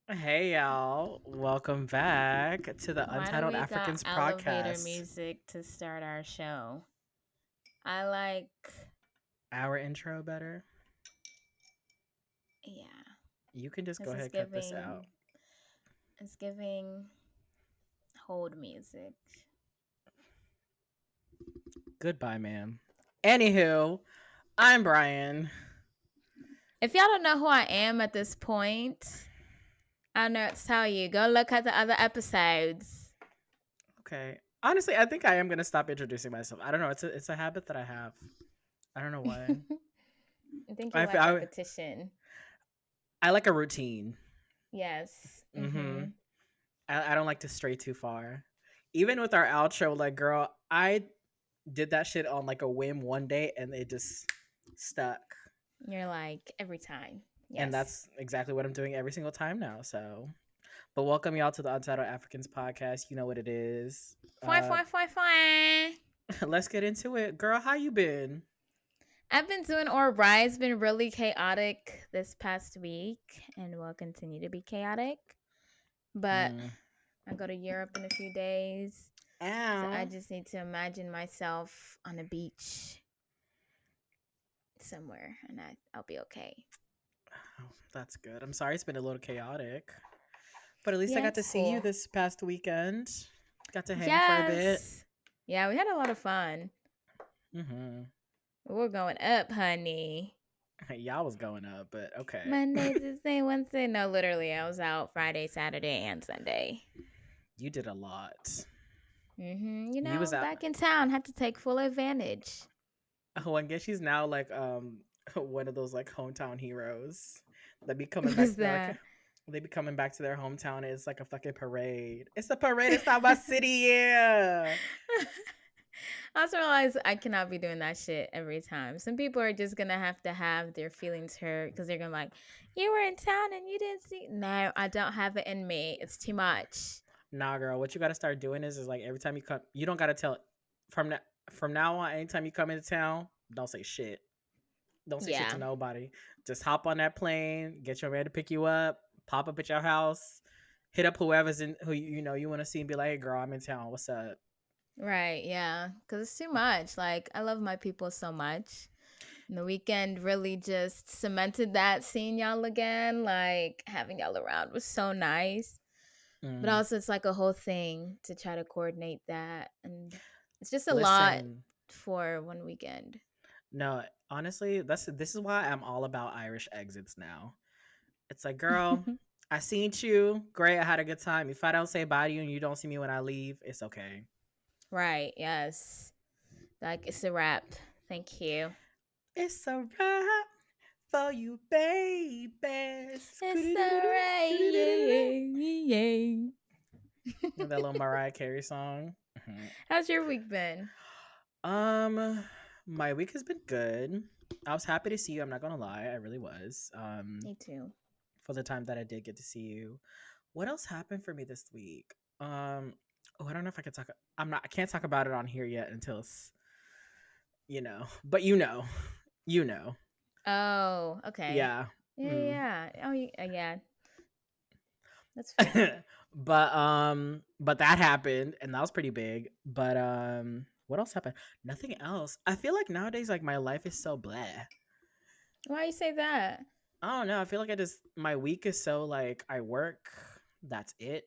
Hey y'all, welcome back to the Why do Untitled we got Africans elevator podcast. music to start our show? I like, Our intro better. yeah, You can just go this ahead is and cut this out. it's giving hold music. Goodbye, ma'am. Anywho, I'm Brian. If y'all don't know who I am at this point, I don't know what to tell you. Go look at the other episodes. Okay. Honestly, I think I am gonna stop introducing myself. I don't know. It's a habit that I have. I don't know why. I think you I, like I, repetition. I like a routine. Yes. Mm-hmm. I don't like to stray too far. Even with our outro, like, girl, I did that shit on like a whim one day and it just stuck. You're like every time. And Yes. that's exactly what I'm doing every single time now. So, but welcome y'all to the Untitled Africans podcast. You know what it is. Fine, fine, fine, fine. Let's get into it. Girl, how you been? I've been doing all right. It's been really chaotic this past week and will continue to be chaotic. But I go to Europe in a few days. So I Ow. just need to imagine myself on a beach somewhere and I'll be okay. Oh, that's good. I'm sorry it's been a little chaotic. But at least I Yeah, got to it's see you cool. this past weekend. Got to hang for a bit. Yes. Yeah, we had a lot of fun. Mm-hmm. We're going up, honey. Y'all was going up, but okay. Monday, Tuesday, Wednesday. No, literally, I was out Friday, Saturday, and Sunday. You did a lot. You You was know, out. back in town, had to take full advantage. Oh, I guess she's now like one of those like hometown heroes that be coming What back is to their like that? they be coming back to their hometown and it's like a fucking parade. It's a parade, it's not my city, yeah. I also realized I cannot be doing that shit every time. Some people are just gonna have to have their feelings hurt because they're gonna be like, you were in town and you didn't see. No, I don't have it in me. It's too much. Nah, girl, what you gotta start doing is like every time you come, you don't gotta tell from that from now on, anytime you come into town, don't say shit. Don't say shit to Yeah. nobody. Just hop on that plane, get your man to pick you up, pop up at your house, hit up whoever's in who you know you want to see and be like, hey girl, I'm in town. What's up? Right. Yeah. Because it's too much. Like, I love my people so much. And the weekend really just cemented that. Seeing y'all again, like having y'all around was so nice. But Mm. also, it's like a whole thing to try to coordinate that. And it's just a lot Listen, for one weekend. no, honestly, this is why I'm all about Irish exits now. It's like, girl, I seen you. Great, I had a good time. If I don't say bye to you and you don't see me when I leave, it's okay. Right. Yes. Like, it's a wrap. Thank you. It's a wrap for you, baby. It's alright. That little Mariah Carey song. How's your week been? Um, my week has been good. I was happy to see you. I'm not gonna lie, I really was. Me too. For the time that I did get to see you. What else happened for me this week? Oh, I don't know if I can talk. I can't talk about it on here yet until it's, but you know. Oh, okay. Yeah. Yeah, Mm. yeah. Oh, yeah. That's fair. But that happened and that was pretty big. But what else happened? Nothing else. I feel like nowadays like my life is so blah. Why you say that? I don't know. I feel like my week is so like I work, that's it.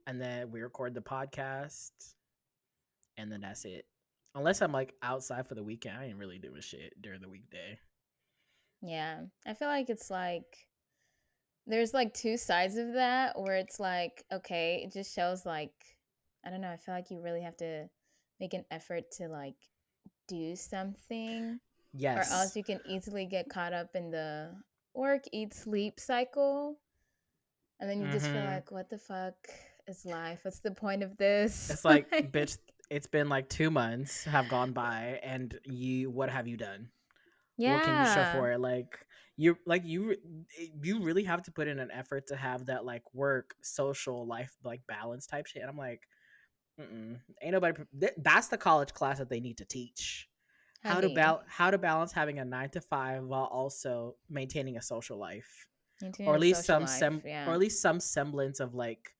And then we record the podcast and then that's it. Unless I'm like outside for the weekend, I ain't really doing shit during the weekday. Yeah. I feel like it's like there's like two sides of that where it's like, okay, it just shows like I don't know, I feel like you really have to make an effort to like do something or else Yes. you can easily get caught up in the work, eat, sleep cycle. And then you just feel Mm-hmm. like, what the fuck is life? What's the point of this? It's like, bitch, it's been like 2 months have gone by and what have you done? What can you show Yeah. for it? You really have to put in an effort to have that like work social life like balance type shit. And I'm like, ain't nobody. That's the college class that they need to teach Honey, how to balance having a 9 to 5 while also maintaining a social life, or maintaining at a least social life. or Yeah. at least some semblance of like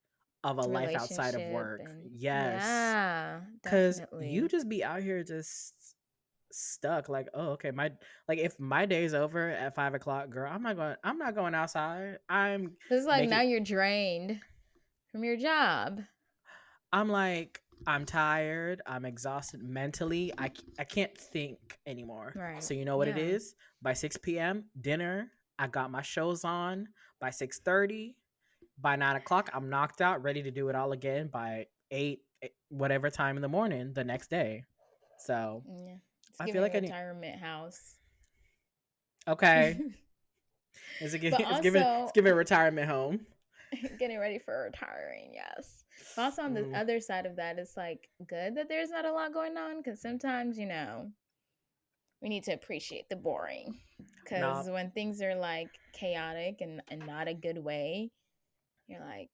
of a life outside of Relationship work. and Yes, yeah, because you definitely. just be out here just stuck like, oh okay, my like if my day's over at 5 o'clock, girl, I'm not going outside. It's like now Making you're drained from your job. I'm like, I'm tired, I'm exhausted mentally, I can't think anymore. Right. So you know what it Yeah. is? By 6 p.m. dinner, I got my shows on. By 6:30, by 9 o'clock, I'm knocked out, ready to do it all again by 8 whatever time in the morning the next day. So Yeah. It's I feel giving like I need. retirement house. Okay, But it's giving also a retirement home. getting ready for retiring, yes. But also on the Mm, other side of that, it's like good that there's not a lot going on because sometimes, we need to appreciate the boring. Because nah. when things are like chaotic and not a good way, you're like,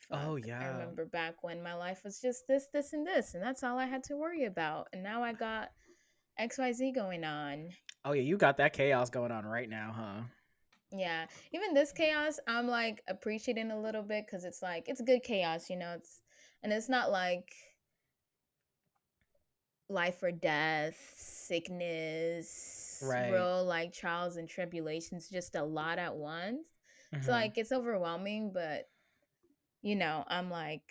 fuck, Oh I yeah. remember back when my life was just this, and this, and that's all I had to worry about. And now I got XYZ going on. Oh yeah. You got that chaos going on right now, huh? Yeah, even this chaos, I'm like appreciating a little bit because it's like it's good chaos, and it's not like life or death, sickness, Right. real like trials and tribulations, just a lot at once. So Hmm. like it's overwhelming, but I'm like,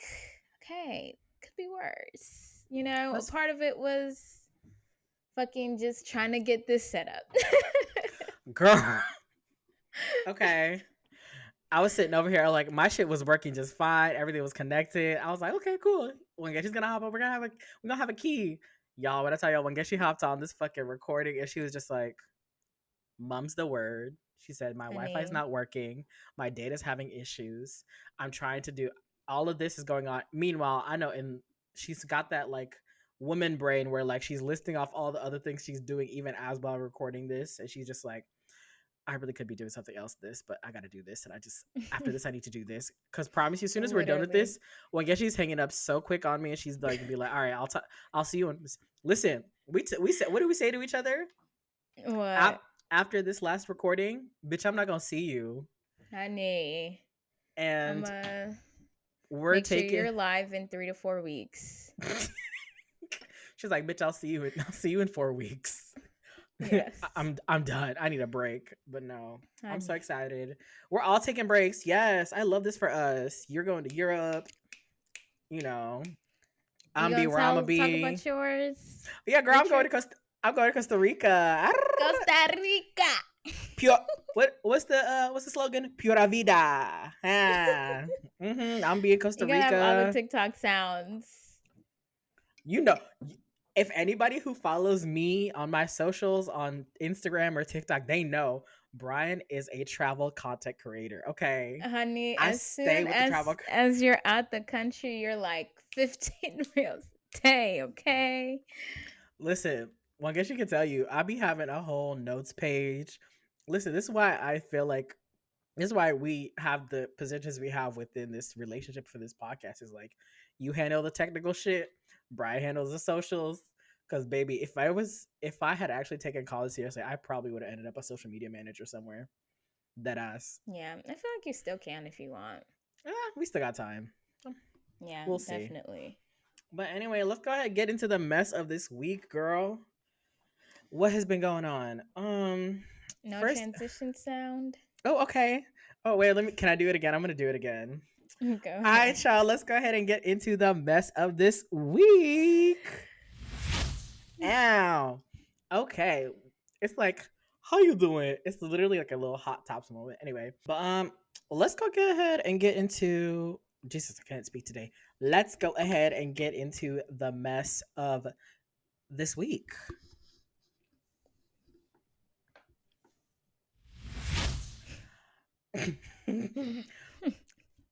okay, could be worse. A Let's part of it was fucking just trying to get this set up. girl. Okay. I was sitting over here like my shit was working just fine. Everything was connected. I was like, okay, cool. When Getty's gonna hop on, we're gonna have a key. Y'all, when I tell y'all when Getty hopped on this fucking recording and she was just like, mum's the word. She said, my Wi-Fi is Honey, not working. My data's having issues. I'm trying to do all of this is going on. Meanwhile, I know and she's got that like woman brain where like she's listing off all the other things she's doing even as while recording this. And she's just like, I really could be doing something else this, but I gotta do this. And I just after this I need to do this. Cause promise you, as soon as we're done with literally. this, well, I guess she's hanging up so quick on me and she's like be like, all right, I'll see you. Listen, we said what did we say to each other? What? After this last recording, bitch, I'm not gonna see you. Honey, I'm And gonna we're make sure taking. you're live in 3 to 4 weeks. She's like, bitch, I'll see you. I'll see you in 4 weeks. Yes, I'm done. I need a break. But no, I'm so honey. excited. We're all taking breaks. Yes, I love this for us. You're going to Europe. You know, You I'm be gonna where I'm gonna talk be. about yours? Yeah, girl, Your trip? I'm going to Costa Rica. Costa Rica. Pure. What's the slogan? Pura vida. Ah. I'm being Costa You gotta have all the Rica. TikTok sounds. You know, if anybody who follows me on my socials on Instagram or TikTok, they know Brian is a travel content creator. Okay. Honey, I as stay soon with the travel. as you're out the country, you're like 15 reels a day, okay? Listen, well, I guess you can tell you, I be having a whole notes page. Listen, this is why I feel like this is why we have the positions we have within this relationship for this podcast is like you handle the technical shit, Brian handles the socials. Cause baby, if I had actually taken college seriously, I probably would have ended up a social media manager somewhere. Dead ass. Yeah, I feel like you still can if you want. We still got time. Yeah, We'll see. definitely. But anyway, let's go ahead and get into the mess of this week, girl. What has been going on? No First, transition sound. oh, okay. Oh, wait, can I do it again? I'm gonna do it again. Go All ahead. right, y'all. Let's go ahead and get into the mess of this week. Ow. Okay. It's like, how you doing? It's literally like a little hot tops moment. Anyway, but let's go ahead and get into Jesus. I can't speak today. Let's go ahead and get into the mess of this week.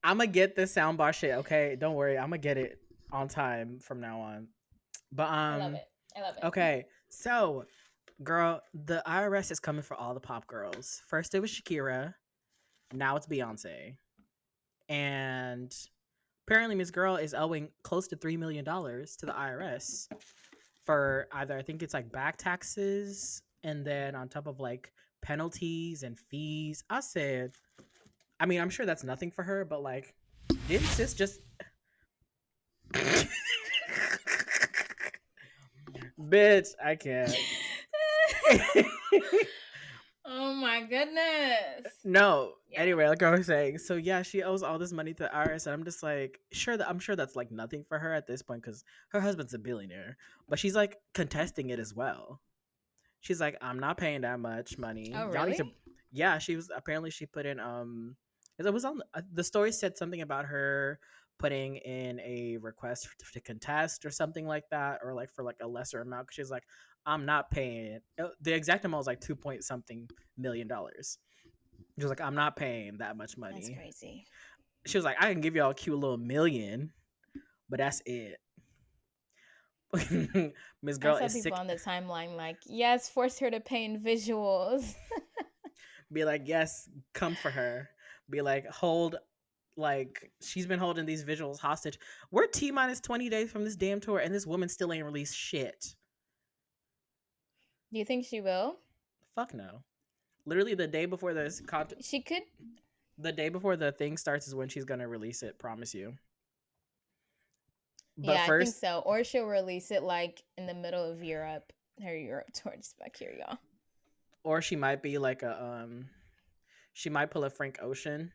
I'm gonna get this soundbar shit. Okay, don't worry. I'm gonna get it on time from now on. But I love it. I love it. okay. So Girl, the IRS is coming for all the pop girls. First it was Shakira, now it's Beyonce. And apparently Miss Girl is owing close to $3 million to the IRS for either, I think it's like back taxes and then on top of like penalties and fees. I said, I mean, I'm sure that's nothing for her, but like, didn't sis just bitch, I can't. Oh my goodness. No. Yeah. Anyway, like I was saying, so yeah, she owes all this money to the IRS, and I'm just like, I'm sure that's like nothing for her at this point because her husband's a billionaire, but she's like contesting it as well. She's like, I'm not paying that much money. Oh, Y'all need really? to. Yeah, she was apparently she put in it was on the story said something about her putting in a request to contest or something like that, or like for like a lesser amount. 'Cause she's like, I'm not paying. The exact amount was like 2 point something million. She was like, I'm not paying that much That's money. crazy. She was like, I can give y'all a cute little million, but that's it. Miss I Girl saw is people sick. on the timeline like, yes, force her to pay in visuals. Be like, yes, come for her. Be like, hold, like she's been holding these visuals hostage. We're T minus 20 days from this damn tour, and this woman still ain't released shit. Do you think she will? Fuck no. Literally the day before She could. the day before the thing starts is when she's gonna release it. Promise you. But Yeah, I think first, so. Or she'll release it like in the middle of Europe. Her Europe tour just back here, y'all. or she might be like she might pull a Frank Ocean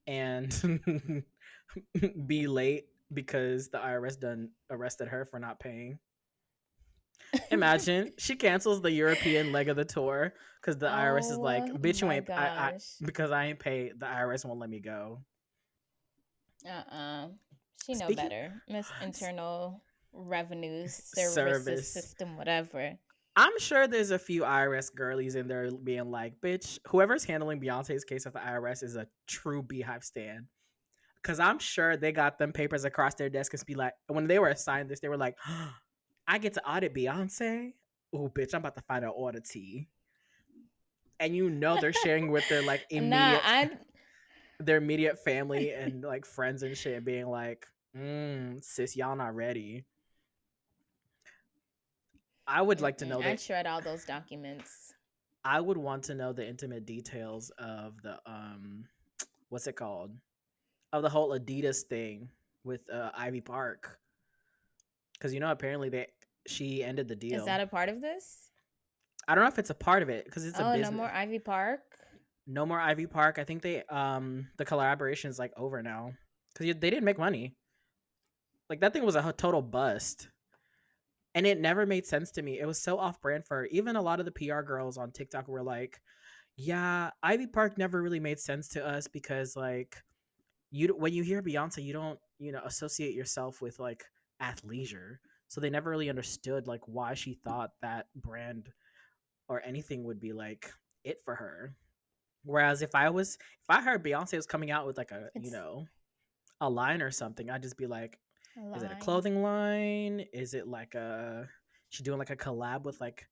and be late because the IRS done arrested her for not paying. Imagine she cancels the European leg of the tour because the IRS is like, Oh bitch, you my ain't I gosh. because I ain't paid, the IRS won't let me go. She know Speaking better. Miss Internal Revenues Services service, System, whatever. I'm sure there's a few IRS girlies in there being like, bitch, whoever's handling Beyonce's case at the IRS is a true beehive stand. Cause I'm sure they got them papers across their desk and be like, when they were assigned this, they were like, I get to audit Beyonce. Oh, bitch, I'm about to find an auditee. And you know they're sharing with their like Nah, their immediate family and like friends and shit, being like, sis, y'all not ready. I would like to know that. I'd shred all those documents. I would want to know the intimate details of the what's it called? Of the whole Adidas thing with Ivy Park. Cuz apparently she ended the Is deal. that a part of this? I don't know if it's a part of it cuz it's a Oh, no business. more Ivy Park? No more Ivy Park. I think they the collaboration is like over now cuz they didn't make money. Like that thing was a total bust. And it never made sense to me. It was so off brand for her. Even a lot of the PR girls on TikTok were like, "Yeah, Ivy Park never really made sense to us because like when you hear Beyonce, you don't associate yourself with like athleisure." So they never really understood like why she thought that brand or anything would be like it for her. Whereas if I heard Beyonce was coming out with like It's a line or something, I'd just be like, a is it a line. clothing line? Is it like she doing like a collab with like,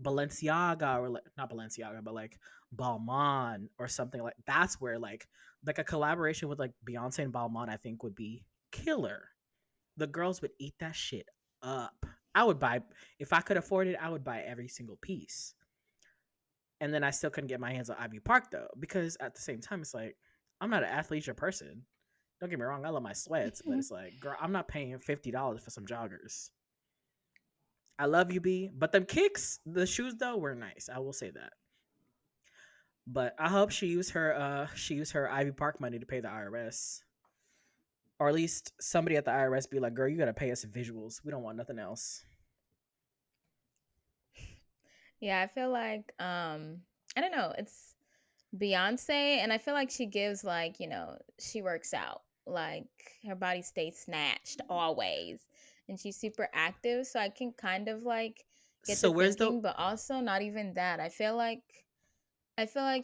Balenciaga or like not Balenciaga, but like Balmain or something like that's where like a collaboration with like Beyonce and Balmain I think would be killer. The girls would eat that shit up. I would buy if I could afford it, I would buy every single piece. And then I still couldn't get my hands on Ivy Park though, because at the same time it's like I'm not an athleisure person. Don't get me wrong, I love my sweats, but it's like, girl, I'm not paying $50 for some joggers. I love you, B, but them kicks, the shoes though were nice. I will say that. But I hope she used her Ivy Park money to pay the IRS, or at least somebody at the IRS be like, girl, you gotta pay us visuals. We don't want nothing else. Yeah, I feel like I don't know, it's Beyonce and I feel like she gives like, she works out. Like her body stays snatched always. And she's super active, so I can kind of like get So to where's the thinking, but also not even that. I feel like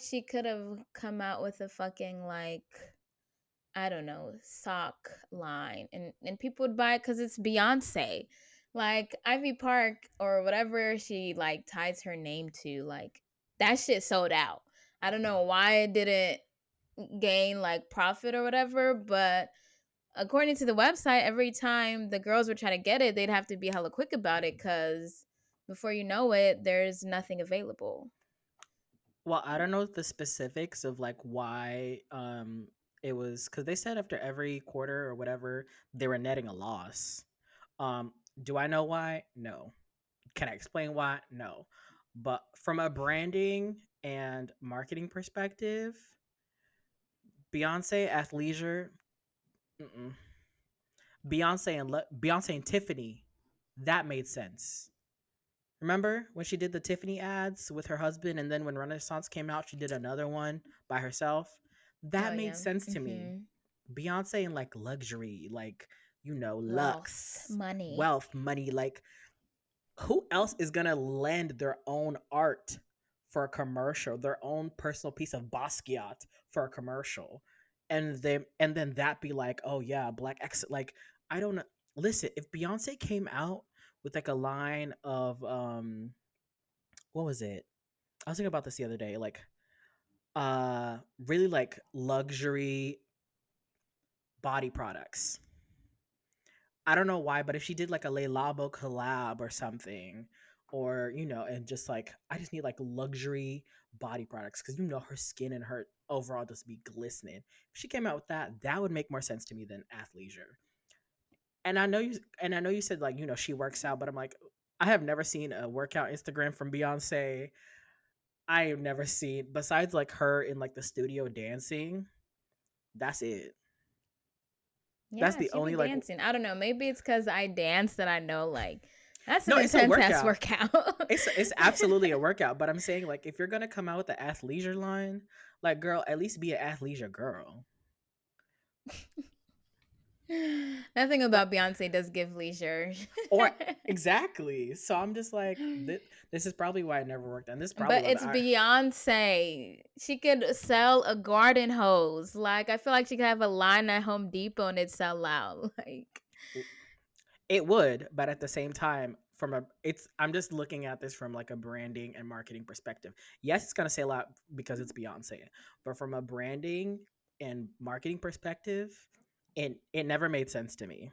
she could have come out with a fucking like I don't know, sock line and people would buy it cuz it's Beyonce. Like Ivy Park or whatever she like ties her name to, like that shit sold out. I don't know why it didn't gain like profit or whatever, but according to the website, every time the girls would try to get it, they'd have to be hella quick about it because before you know it, there's nothing available. Well, I don't know the specifics of like why it was because they said after every quarter or whatever they were netting a loss. Um, do I know why? No. Can I explain why? No. But from a branding and marketing perspective, Beyonce athleisure, mm-mm. Beyonce and Tiffany, that made sense. Remember when she did the Tiffany ads with her husband, and then when Renaissance came out, she did another one by herself? Oh That made yeah. sense to me. Mm-hmm. Beyonce and like luxury, like, Wealth, lux, money. wealth, money. Like, who else is gonna lend their own art for a commercial, their own personal piece of Basquiat for a commercial, and then that be like, oh yeah, black exit. Like, I don't know. Listen, if Beyonce came out with like a line of what was it? I was thinking about this the other day, like really like luxury body products. I don't know why, but if she did like a Le Labo collab or something, or and just like I just need like luxury body products because her skin and her overall just be glistening. If she came out with that, that would make more sense to me than athleisure. And I know you said like she works out, but I'm like I have never seen a workout Instagram from Beyonce. I have never seen besides like her in like the studio dancing. That's it. That's Yeah, the she be only like dancing. I don't know. Maybe it's because I dance that I know like that's an no, it's a intense ass workout. workout. It's absolutely a workout, but I'm saying like if you're gonna come out with the athleisure line, like girl, at least be an athleisure girl. Nothing Like about Beyonce does give leisure. or exactly. So I'm just like this is probably why it never worked, and this is probably But why it's Beyonce. She could sell a garden hose. Like I feel like she could have a line at Home Depot and it sell out. Like it would, but at the same time, I'm just looking at this from like a branding and marketing perspective. Yes, it's gonna say a lot because it's Beyonce, but from a branding and marketing perspective, it never made sense to me.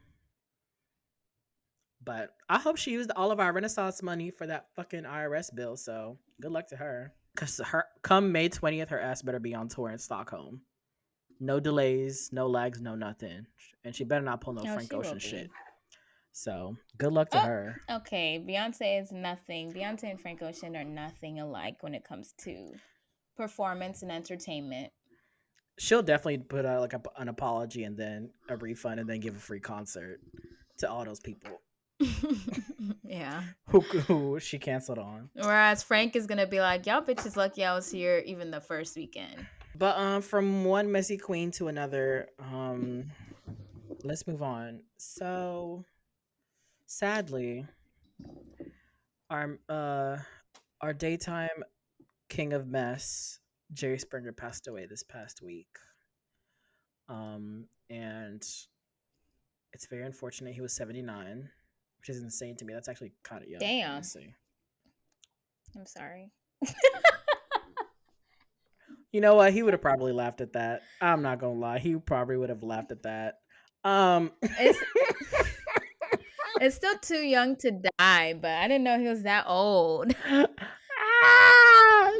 But I hope she used all of our Renaissance money for that fucking IRS bill. So good luck to her. Cause her come May 20th, her ass better be on tour in Stockholm. No delays, no lags, no nothing, and she better not pull no oh, Frank she will Ocean shit. be. So good luck to Oh, her. okay. Beyonce is nothing. Beyonce and Frank Ocean are nothing alike when it comes to performance and entertainment. She'll definitely put out like an apology and then a refund and then give a free concert to all those people Yeah. who she canceled on. Whereas Frank is gonna be like, y'all bitches lucky I was here even the first weekend. But from one messy queen to another, let's move on. So sadly, our our daytime king of mess, Jerry Springer, passed away this past week. And it's very unfortunate. He was 79, which is insane to me. That's actually kind of young, Damn. honestly. I'm sorry. You know what? He would have probably laughed at that. I'm not gonna lie. He probably would have laughed at that. Um It's it's still too young to die, but I didn't know he was that old.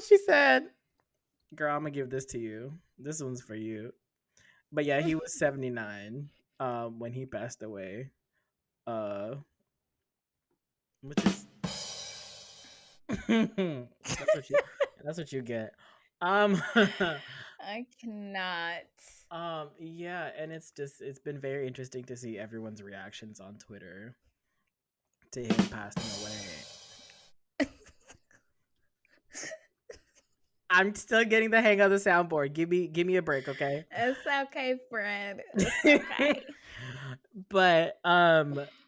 she said, "Girl, I'm gonna give this to you. This one's for you." But yeah, he was 79 when he passed away. Uh which is that's what you that's what you get. Um I cannot. yeah, and it's been very interesting to see everyone's reactions on Twitter to him passing away. I'm still getting the hang of the soundboard. Give me a break, okay? It's okay, friend. It's okay. But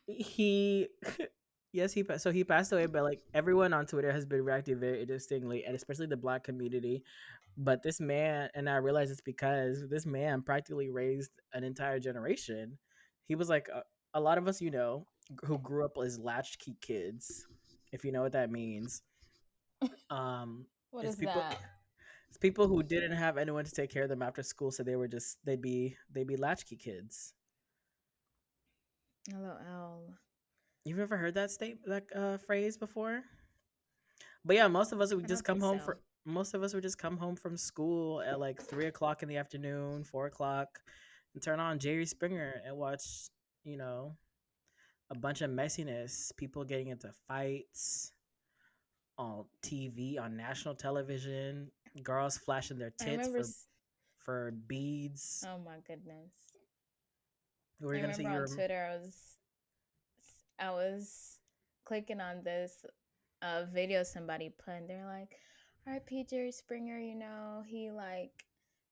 he yes, he passed away, but like everyone on Twitter has been reacting very interestingly, and especially the black community. But this man, and I realize it's because this man practically raised an entire generation. He was like a lot of us, who grew up as latchkey kids, if you know what that means. Um, What it's is people that? it's people who didn't have anyone to take care of them after school, so they were just they'd be latchkey kids. LOL. You've ever heard that phrase before? But yeah, I don't think so. most of us would just come home from school at like 3 o'clock in the afternoon, 4 o'clock, and turn on Jerry Springer and watch, you know, a bunch of messiness, people getting into fights on TV, on national television, girls flashing their I tits remember. for beads. Oh my goodness. What were I you gonna say? remember on Twitter, I was clicking on this video somebody put, and they're like, "R.I.P. Jerry Springer. You know, he like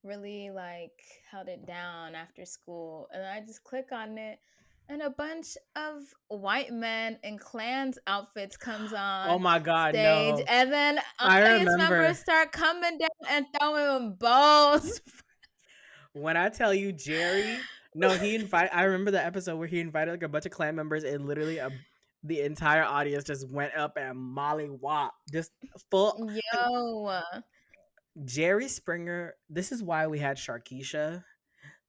really like held it down after school." And I just click on it, and a bunch of white men in clans outfits comes Oh on my God, stage, no! and then I audience members remember start coming down and throwing balls. when I tell you Jerry. No, he invite. I remember the episode where he invited like a bunch of clan members, and literally the entire audience just went up and Molly Wop, just full like Yo, Jerry Springer. This is why we had Sharkeisha.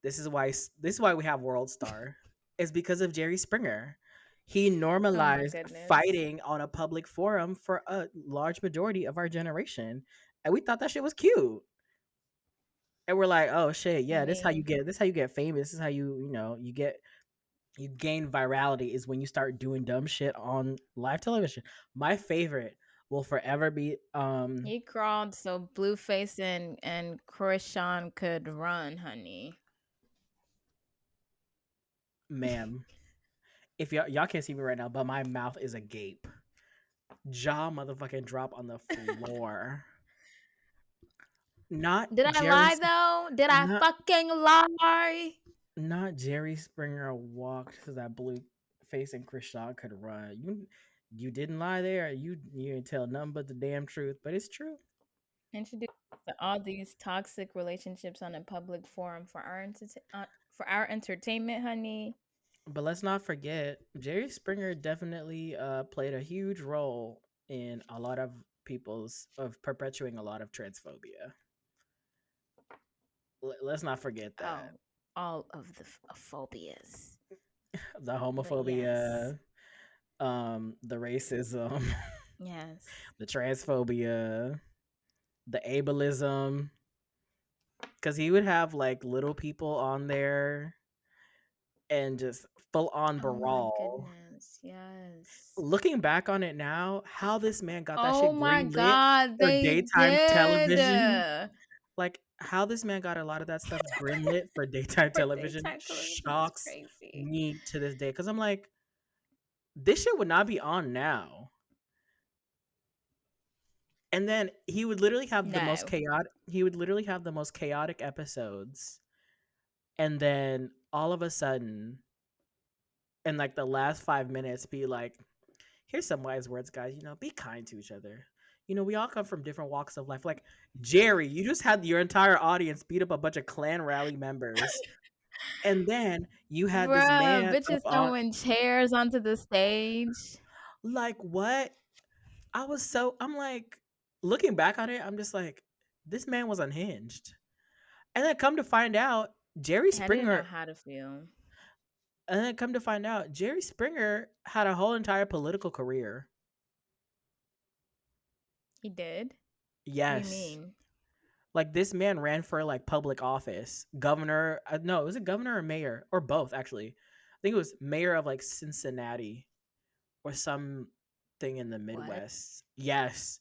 This is why we have World Star. It's because of Jerry Springer. He oh my normalized goodness. fighting on a public forum for a large majority of our generation, and we thought that shit was cute. And we're like, oh shit, I yeah, mean, this is how you get famous. This is how you gain virality is when you start doing dumb shit on live television. My favorite will forever be he crawled so Blueface and Krishan could run, honey. ma'am. If y'all can't see me right now, but my mouth is agape. Jaw motherfucking drop on the floor. Not Did I Jerry lie though? Did I not fucking lie? not Jerry Springer walked so that blue face and Chris Shaw could run. You didn't lie there. You didn't tell nothing but the damn truth, but it's true. Introduce all these toxic relationships on a public forum for for our entertainment, honey. But let's not forget, Jerry Springer definitely played a huge role in a lot of people's of perpetuating a lot of transphobia. Let's not forget that. Oh, all of the phobias. The But yes, homophobia, the racism, yes. the transphobia, the ableism, because he would have like little people on there and just full on Oh my brawl. goodness, yes. Looking back on it now, how this man got that Oh shit my green lit god, for they daytime did. television, like how this man got a lot of that stuff green lit for daytime For television daytime television is shocks crazy. me to this day. Because I'm like, this shit would not be on now. And then No. he would literally have the most chaotic episodes, and then all of a sudden in like the last 5 minutes be like, here's some wise words, guys. Be kind to each other. We all come from different walks of life. Like, Jerry, you just had your entire audience beat up a bunch of Klan rally members, and then you had this Bruh, man up bitches on, throwing chairs onto the stage. like, what? I'm like, looking back on it, I'm just like, this man was unhinged. And then come to find out, Jerry I didn't know Springer, how to feel. Jerry Springer had a whole entire political career. He did? What do you Yes. mean? Like, this man ran for like public office, governor. No, was it governor or mayor or both? Actually, I think it was mayor of like Cincinnati or something in the What? Midwest. Yes,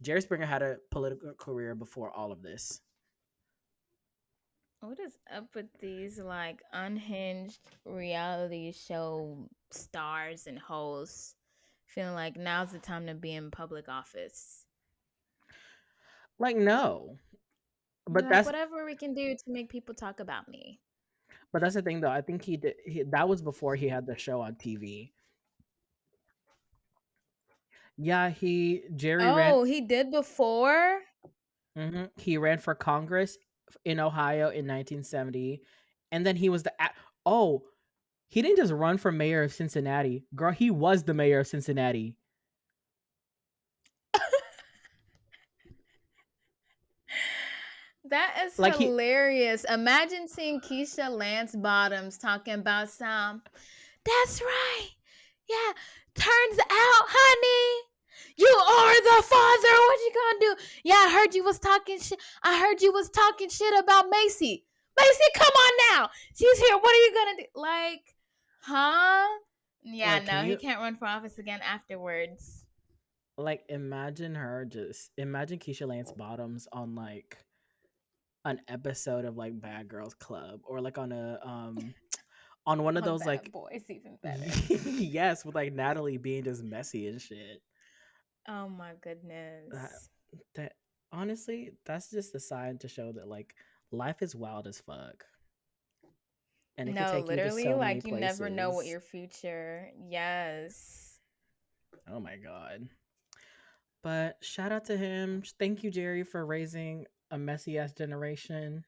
Jerry Springer had a political career before all of this. What is up with these like unhinged reality show stars and hosts feeling like now's the time to be in public office? Like, no, Be but like, that's whatever we can do to make people talk about me. but that's the thing though. I think he did. That was before he had the show on TV. Yeah, Jerry ran. Oh, he did before? He ran for Congress in Ohio in 1970, and then he was oh He didn't just run for mayor of Cincinnati. Girl, he was the mayor of Cincinnati. That is Like he hilarious. Imagine seeing Keisha Lance Bottoms talking about some. That's right. Yeah. Turns out, honey, you are the father. What you gonna do? Yeah, I heard you was talking shit. I heard you was talking shit about Macy. Macy, come on now. She's here. What are you gonna do? Like, huh? Yeah, like can no, he you can't run for office again afterwards. like imagine Keisha Lance Bottoms on like an episode of like Bad Girls Club or like on one of A those bad like boy's even better. yes, with like Natalie being just messy and shit. Oh my That, goodness. that honestly, that's just a sign to show that like life is wild as fuck. And it could No, take you to literally, so many like you never know what places. your future. Yes. Oh my god. But shout out to him. Thank you, Jerry, for raising a messy ass generation.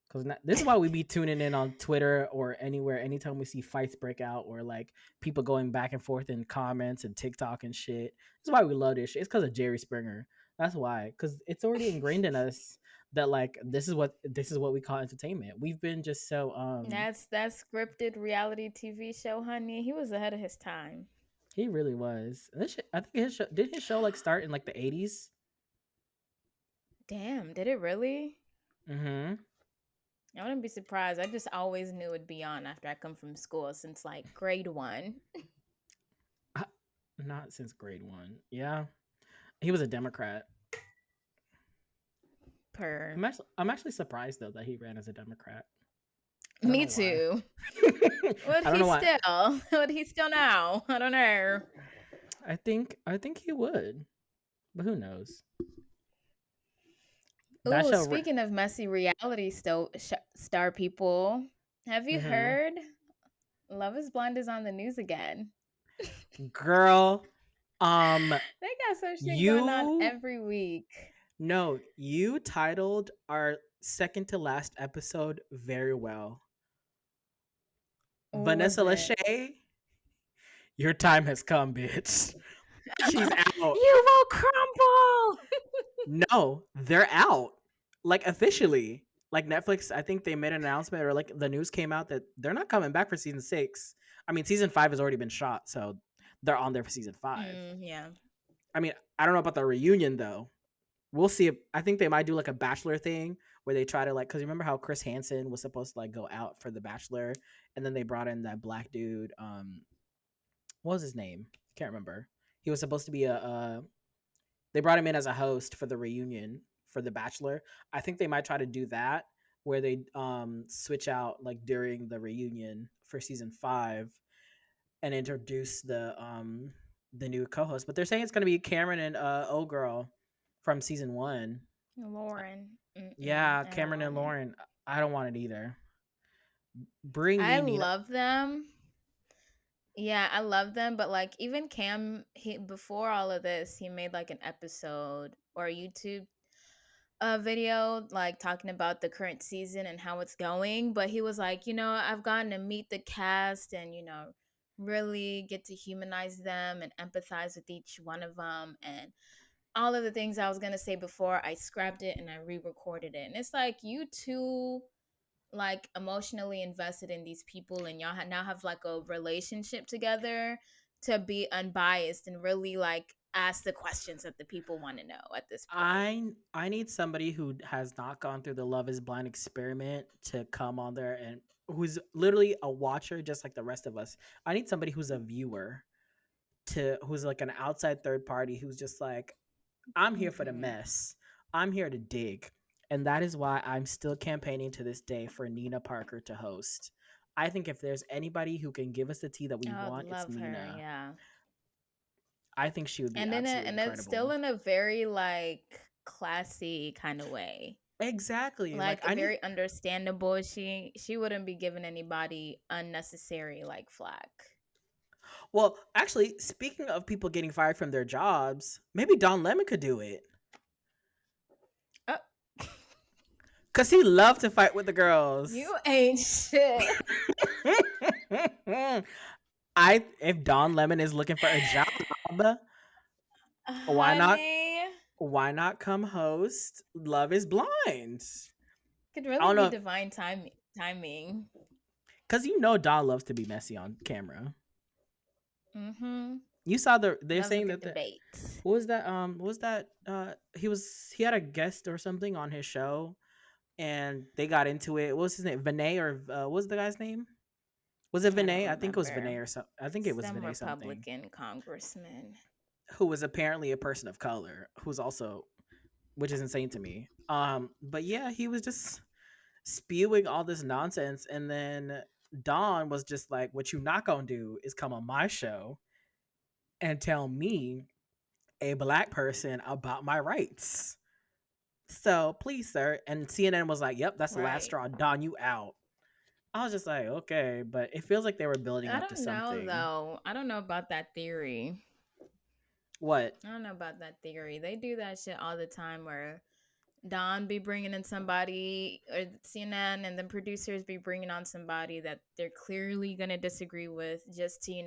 Because this is why we be tuning in on Twitter or anywhere anytime we see fights break out or like people going back and forth in comments and TikTok and shit. This is why we love this shit. It's because of Jerry Springer. That's why. Because it's already ingrained in us that like this is what we call entertainment. We've been just so That scripted reality TV show, honey. He was ahead of his time. he really was. This shit, I think his show like start in like the 80s. Damn, did it really? Mm-hmm. I wouldn't be surprised. I just always knew it'd be on after I come from school since like grade one. Not since grade one. Yeah, he was a Democrat. Per. I'm actually surprised though that he ran as a Democrat. I don't Me know why. too. Would I don't he know why. still? Would he still now? I don't know. I think he would, but who knows? That Ooh, show, speaking of messy reality star people, have you mm-hmm. heard Love is Blind is on the news again? Girl. They got some shit going on You every week. no, you titled our second to last episode very well. What was Vanessa it? Lachey, your time has come, bitch. She's out. You will crumble. No, they're out. Like officially. Like Netflix, I think they made an announcement or like the news came out that they're not coming back for season 6. I mean, season 5 has already been shot, so they're on there for season 5. Yeah. I mean, I don't know about the reunion though. We'll see. I think they might do like a Bachelor thing where they try to like, because remember how Chris Hansen was supposed to like go out for the Bachelor, and then they brought in that black dude. What was his name? Can't remember. He was supposed to be a. They brought him in as a host for the reunion for the Bachelor. I think they might try to do that where they switch out like during the reunion for season 5 and introduce the new co-host. But they're saying it's gonna be Cameron and old girl from season 1. Lauren. Yeah, I don't Cameron and want it. Lauren. I don't want it either. Bring I me Nina. love them. Yeah, I love them, but like even Cam, he before all of this, he made like an episode or a YouTube video like talking about the current season and how it's going, but he was like, I've gotten to meet the cast and really get to humanize them and empathize with each one of them and all of the things I was going to say before I scrapped it and I re-recorded it. And it's like you two like emotionally invested in these people and y'all now have like a relationship together to be unbiased and really like ask the questions that the people want to know at this point. I need somebody who has not gone through the Love Is Blind experiment to come on there and who's literally a watcher just like the rest of us. I need somebody who's a viewer who's like an outside third party who's just like I'm here for the Mm-mm. mess. I'm here to dig. And that is why I'm still campaigning to this day for Nina Parker to host. I think if there's anybody who can give us the tea that we I would want, it's love her, Nina. yeah. I think she would be And absolutely and it's still incredible. in a very like classy kind of way. Exactly. Like Like I need very understandable. She wouldn't be giving anybody unnecessary like flack. well, actually, speaking of people getting fired from their jobs, maybe Don Lemon could do it. Oh. Cause he loved to fight with the girls. You ain't shit. I if Don Lemon is looking for a job, why not? Honey, Why not come host Love Is Blind? could I really don't be know, divine timing. cause you know Don loves to be messy on camera. Mm-hmm. You saw they're Loves a saying good that debate. what was that what was that he had a guest or something on his show and they got into it. What was his name? Vinay or what was the guy's name? Was it I don't Vinay? I think it was remember. Vinay or something. I think it was Some Vinay something. Republican congressman. Who was apparently a person of color, who's also, which is insane to me. But yeah, he was just spewing all this nonsense, and then Dawn was just like, "What you not gonna do is come on my show and tell me, a black person, about my rights. So please, sir." And CNN was like, "Yep, that's the last Right. straw. Dawn, you out." I was just like, okay, but it feels like they were building I up to don't know something. though. I don't know about that theory. What? I don't know about that theory. They do that shit all the time where Don be bringing in somebody or CNN and then producers be bringing on somebody that they're clearly going to disagree with just to,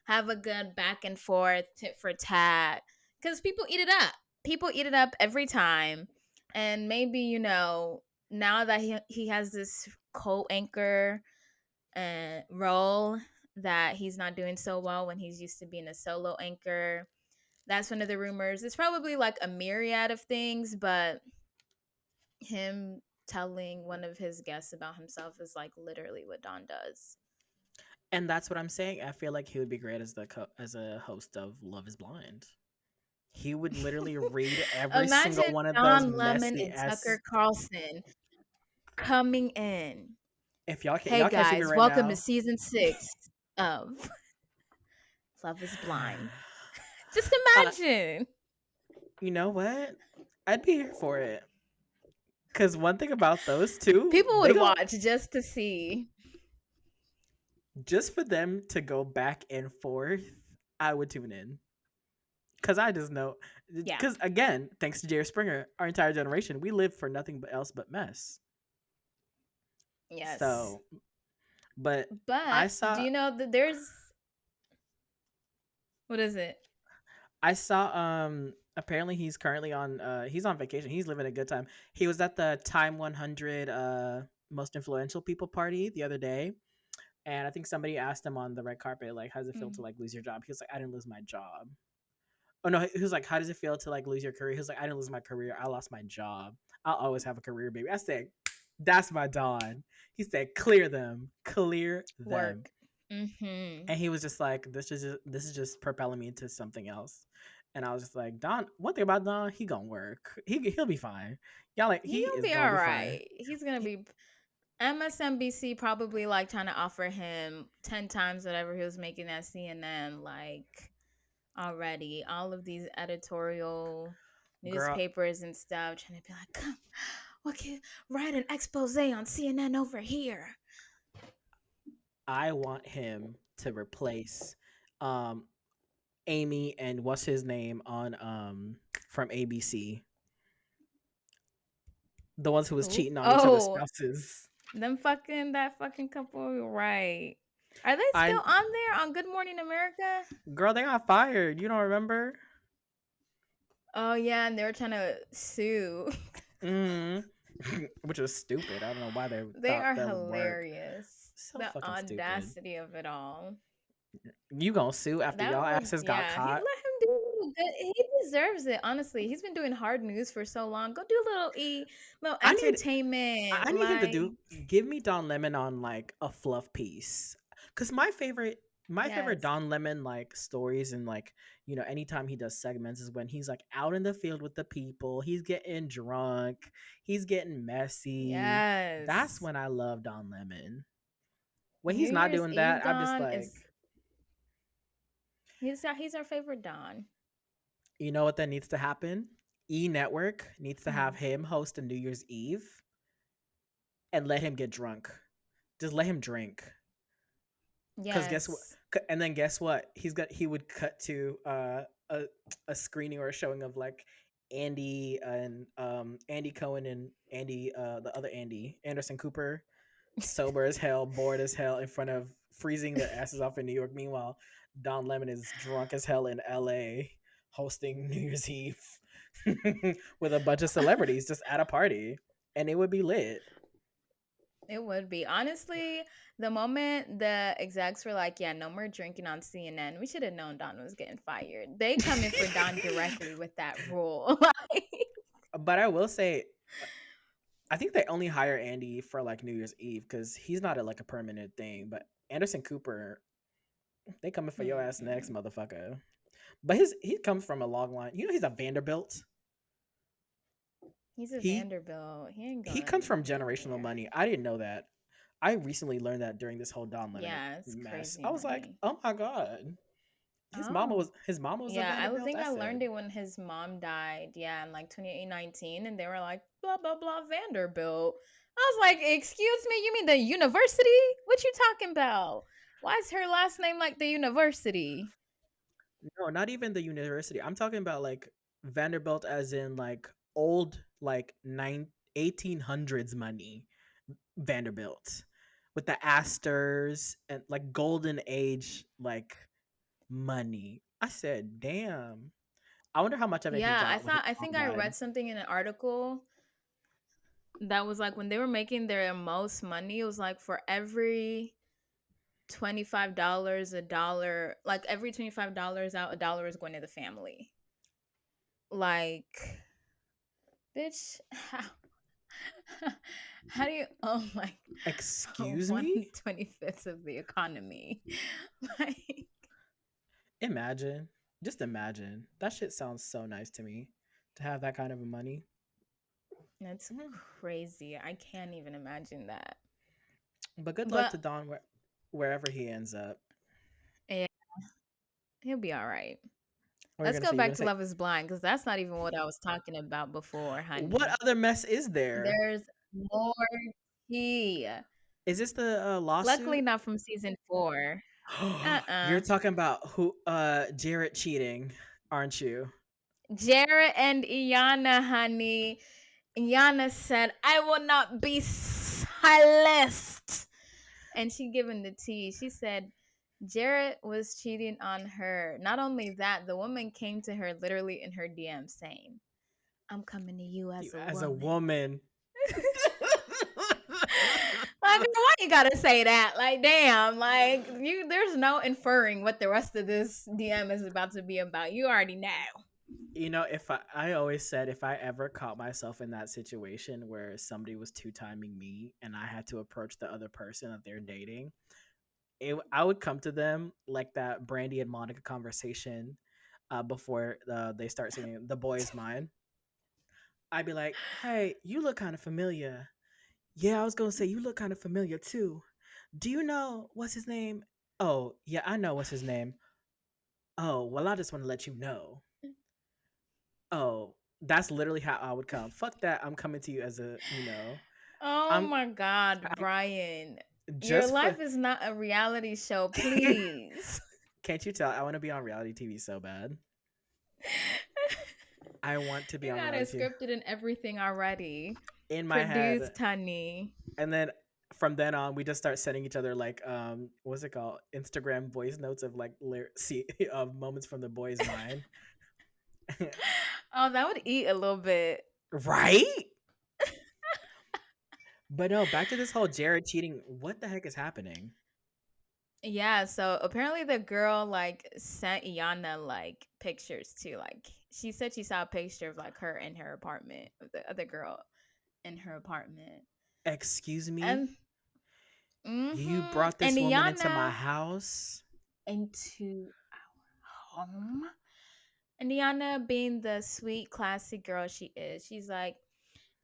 have a good back and forth tit for tat. Because people eat it up. People eat it up every time. And maybe, now that he has this co-anchor role that he's not doing so well when he's used to being a solo anchor. That's one of the rumors. It's probably like a myriad of things, but him telling one of his guests about himself is like literally what Don does. And that's what I'm saying. I feel like he would be great as as a host of Love Is Blind. He would literally read every single Imagine one of those Don Lemon messy and ass. Tucker Carlson coming in. If y'all Hey y'all can't see me guys, right welcome to now, season 6 of Love is Blind. Just uh, imagine. you know what? I'd be here for it. Cause one thing about those two, People they would go watch just to see. just for them to go back and forth. I would tune in. Cause I just know. Yeah. Cause again, thanks to Jerry Springer, our entire generation, we live for nothing but else but mess. Yes. So, but I But do saw you know that there's what is it? I saw apparently he's currently on he's on vacation. He's living a good time. He was at the Time 100 most influential people party the other day. And I think somebody asked him on the red carpet like how does it feel to Mm. like lose your job? He was like I didn't lose my job. Oh no, he was like how does it feel to like lose your career? He was like I didn't lose my career. I lost my job. I'll always have a career, baby. I said that's my Don. He said clear them. Clear them. Work. Mm-hmm. And he was just like, this is just propelling me into something else. And I was just like, Don. One thing about Don, he gonna work. He'll be fine. Y'all like He he is gonna be gonna all be fine. right. He's gonna be MSNBC probably like trying to offer him 10 times whatever he was making at CNN like already. All of these editorial Girl, newspapers and stuff trying to be like, come, what can write an expose on CNN over here. I want him to replace um Amy and what's his name on from ABC. The ones who was Who? cheating on each other's Oh, spouses. that fucking couple, right? Are they I still on there on Good Morning America? girl, they got fired. You don't remember? Oh yeah, and they were trying to sue. Mm. Which was stupid. I don't know why they They thought are that would work. hilarious. So The fucking stupid. audacity of it all. You gonna sue after That y'all was, asses got yeah. He let caught? him do good. He deserves it. Honestly, he's been doing hard news for so long. Go do a little I need entertainment. I need him to Like, do give me Don Lemon on like a fluff piece. Cause my favorite yes, Don Lemon like stories and like, anytime he does segments is when he's like out in the field with the people, he's getting drunk, he's getting messy. That's yes. when I love Don Lemon. When New he's not Year's doing Eve that, I'm just Dawn like, is he's our favorite Dawn. you know what that needs to happen? E Network needs to have Hmm. him host a New Year's Eve and let him get drunk. Just let him drink. Cause guess what? Yes. And then guess what? He would cut to a screening or a showing of like Andy Cohen and Andy the other Andy Anderson Cooper sober as hell, bored as hell in front of freezing their asses off in New York. Meanwhile, Don Lemon is drunk as hell in LA hosting New Year's Eve with a bunch of celebrities just at a party, and it would be lit. It would be. Honestly, the moment the execs were like, yeah, no more drinking on CNN, we should have known Don was getting fired. They come in for Don directly with that rule. Like, But I will say, I think they only hire Andy for like New Year's Eve because he's not like a permanent thing. But Anderson Cooper, they coming for your ass next, mm-mm. motherfucker. But he comes from a long line. You know, he's a Vanderbilt. He's a He Vanderbilt. He ain't he comes going from generational nowhere. money. I didn't know that. I recently learned that during this whole Don Lemon Yeah, it's mess. crazy I was like, money. oh my god, Oh. his mama was a Yeah, I would Vanderbilt. think I I said, learned it when his mom died. Yeah, in like 2019, and they were like, blah, blah, blah, Vanderbilt. I was like, excuse me, you mean the university? What you talking about? Why is her last name like the university? no, not even the university. I'm talking about like Vanderbilt, as in like old like 1800s money. Vanderbilt with the Astors and like golden age like money. I said, damn. I wonder how much of it he Yeah, got when his I mom think I died. read something in an article that was like when they were making their most money, it was like for every $25 a dollar, like every $25 out, a dollar is going to the family. Like, bitch, how do you, oh my, Excuse one me? 25th of the economy? Like, Imagine. Just imagine. That shit sounds so nice to me to have that kind of money. that's Mm. crazy. I can't even imagine that. But good luck But to Don wherever he ends up. yeah, he'll be all right. What are you Let's gonna go say? You're back gonna to say Love is Blind because that's not even what I was talking about before, what honey. other mess is there? There's more tea. Is this the Luckily, lawsuit? not from season four. Uh-uh. You're talking about who Jarrett cheating, aren't you? Jared and Iana, honey. Iana said, I will not be silenced. And she given the tea. She said, Jared was cheating on her. Not only that, the woman came to her literally in her DM saying, I'm coming to you You as a as a woman. woman. Like, why you gotta say that? Like, damn, like you there's no inferring what the rest of this DM is about to be about. You already know. You know, if I always said if I ever caught myself in that situation where somebody was two timing me and I had to approach the other person that they're dating, I would come to them like that Brandy and Monica conversation before they start singing "The Boy Is Mine." I'd be like, "Hey, you look kind of familiar." Yeah, I was gonna say you look kind of familiar too. Do you know what's his name? Oh, yeah, I know what's his name. Oh, well, I just want to let you know. Oh, that's literally how I would come. Fuck that. I'm coming to you as a, Oh I'm, my God, I'm Brian. Your just for. life is not a reality show, please. Can't you tell? I want to be on reality TV so bad. I want to be You on got it reality TV scripted and everything already. in my head, Produced, honey. and then from then on, we just start sending each other like, what's it called? Instagram voice notes of like, see, of moments from the boy's mind. Oh, that would eat a little bit. Right? But no, back to this whole Jared cheating. What the heck is happening? Yeah, so apparently the girl like sent Iana like pictures too. Like she said she saw a picture of like her in her apartment, of the other girl in her apartment. Excuse me? And You mm-hmm. brought And this woman into my Iana house? into our home. And Iana being the sweet, classy girl she is, she's like,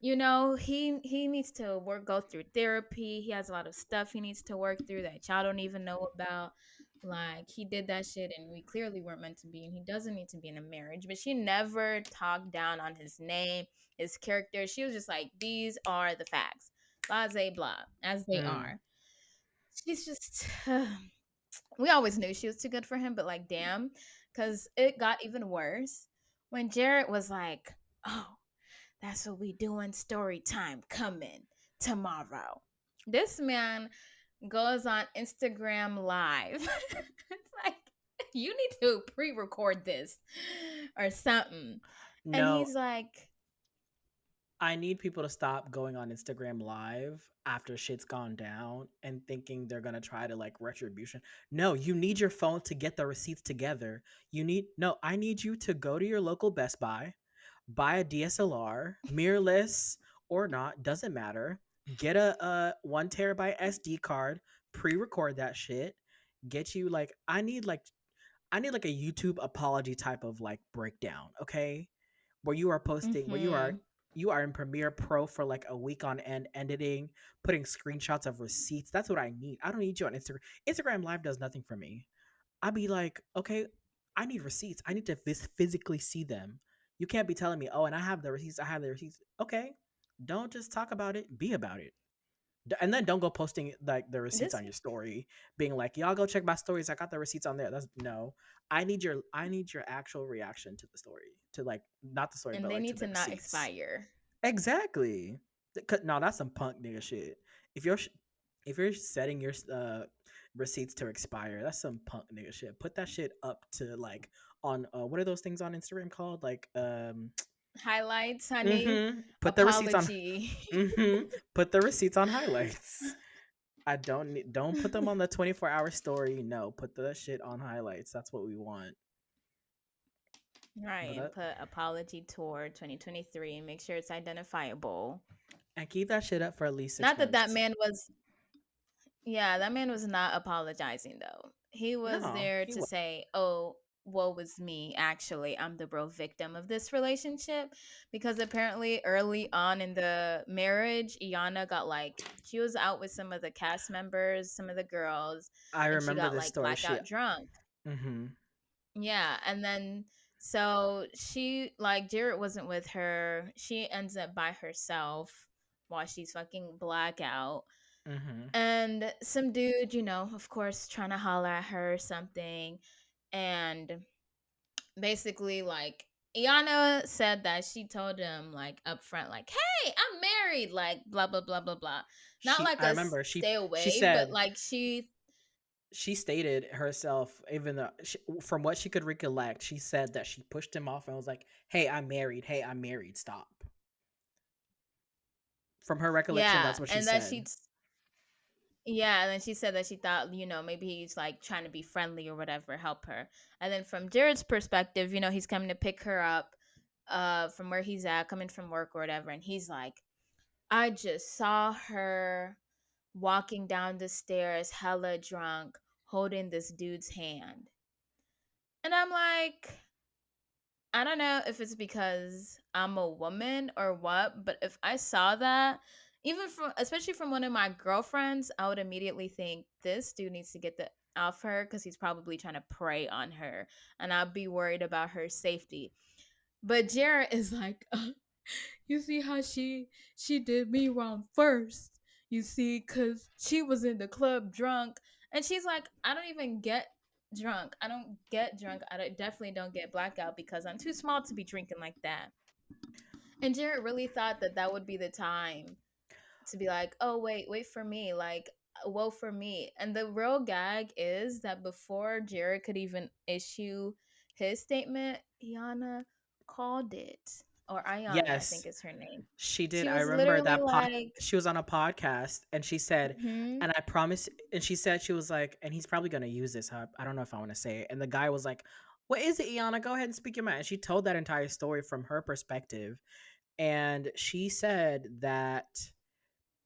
you know, he needs to go through therapy. He has a lot of stuff he needs to work through that y'all don't even know about. Like he did that shit and we clearly weren't meant to be and he doesn't need to be in a marriage. But she never talked down on his name, his character. She was just like, these are the facts. Blase blah, as they Mm. are. She's just we always knew she was too good for him, but like damn, because it got even worse when Jarrett was like, Oh, that's what we doing. Story time coming tomorrow. This man goes on Instagram Live. It's like, you need to pre record this or something. And No, he's like, I need people to stop going on Instagram live after shit's gone down and thinking they're gonna try to like retribution. No, you need your phone to get the receipts together. I need you to go to your local Best Buy, buy a DSLR, mirrorless or not, doesn't matter. Get a 1 terabyte SD card, pre-record that shit. Get you like I need like a YouTube apology type of like breakdown, okay? Where you are posting, mm-hmm. you are in Premiere Pro for like a week on end, editing, putting screenshots of receipts. That's what I need. I don't need you on Instagram. Instagram Live does nothing for me. I'd be like, okay, I need receipts. I need to physically see them. You can't be telling me, oh, and I have the receipts. I have the receipts. Okay, don't just talk about it. Be about it. And then don't go posting like the receipts This on your story, being like, "Y'all go check my stories. I got the receipts on there." That's no. I need your actual reaction to the story, to like not the story, and but they like to need the to not receipts. expire. Exactly. No, that's some punk nigga shit. If you're if you're setting your receipts to expire, that's some punk nigga shit. Put that shit up to like on what are those things on Instagram called? Like Highlights, honey. put the receipts on Apology. put the receipts on highlights. Don't put them on the 24-hour story. No, put the shit on highlights. That's what we want. Right, But and that put apology tour 2023 and make sure it's identifiable. and keep that shit up for at least six Not that that months. man was, yeah, that man was not apologizing though. He was No, there he to was. say, "Oh, woe was me. Actually, I'm the real victim of this relationship," because apparently early on in the marriage, Iana got like she was out with some of the cast members, some of the girls, I and she remember got this like story. blackout drunk. Mm-hmm. Yeah, and then so she like Jared wasn't with her. She ends up by herself while she's fucking blackout. Mm-hmm. And some dude, of course, trying to holler at her or something. And basically, like, Iana said that she told him, like, up front, like, hey, I'm married, like, blah, blah, blah, blah, blah. Not like I a remember stay she away, but said like she, she stated herself, even though from what she could recollect, she said that she pushed him off and was like, "Hey, I'm married. Hey, I'm married. Stop." From her recollection, yeah. that's what she And then said. yeah, and then she said that she thought, maybe he's like trying to be friendly or whatever, help her. And then from Jared's perspective, he's coming to pick her up from where he's at, coming from work or whatever, and he's like, I just saw her walking down the stairs hella drunk, holding this dude's hand. And I'm like, I don't know if it's because I'm a woman or what, but if I saw that, even from especially from one of my girlfriends, I would immediately think this dude needs to get the off her because he's probably trying to prey on her, and I'd be worried about her safety. But Jared is like, you see how she did me wrong first. You see, cause she was in the club drunk, and she's like, I don't even get drunk. I don't get drunk. Definitely don't get blackout because I'm too small to be drinking like that. And Jared really thought that that would be the time to be like, oh wait for me, like woe for me. And the real gag is that before Jared could even issue his statement, Iana called it, or Ayana, I think Yes, is her name. she did. She I was remember literally that pod. like, She was on a podcast and she said, hmm, and I promise, and she said she was like, and he's probably gonna use this. Huh? I don't know if I want to say it. And the guy was like, "What is it, Iana? Go ahead and speak your mind." And she told that entire story from her perspective, and she said that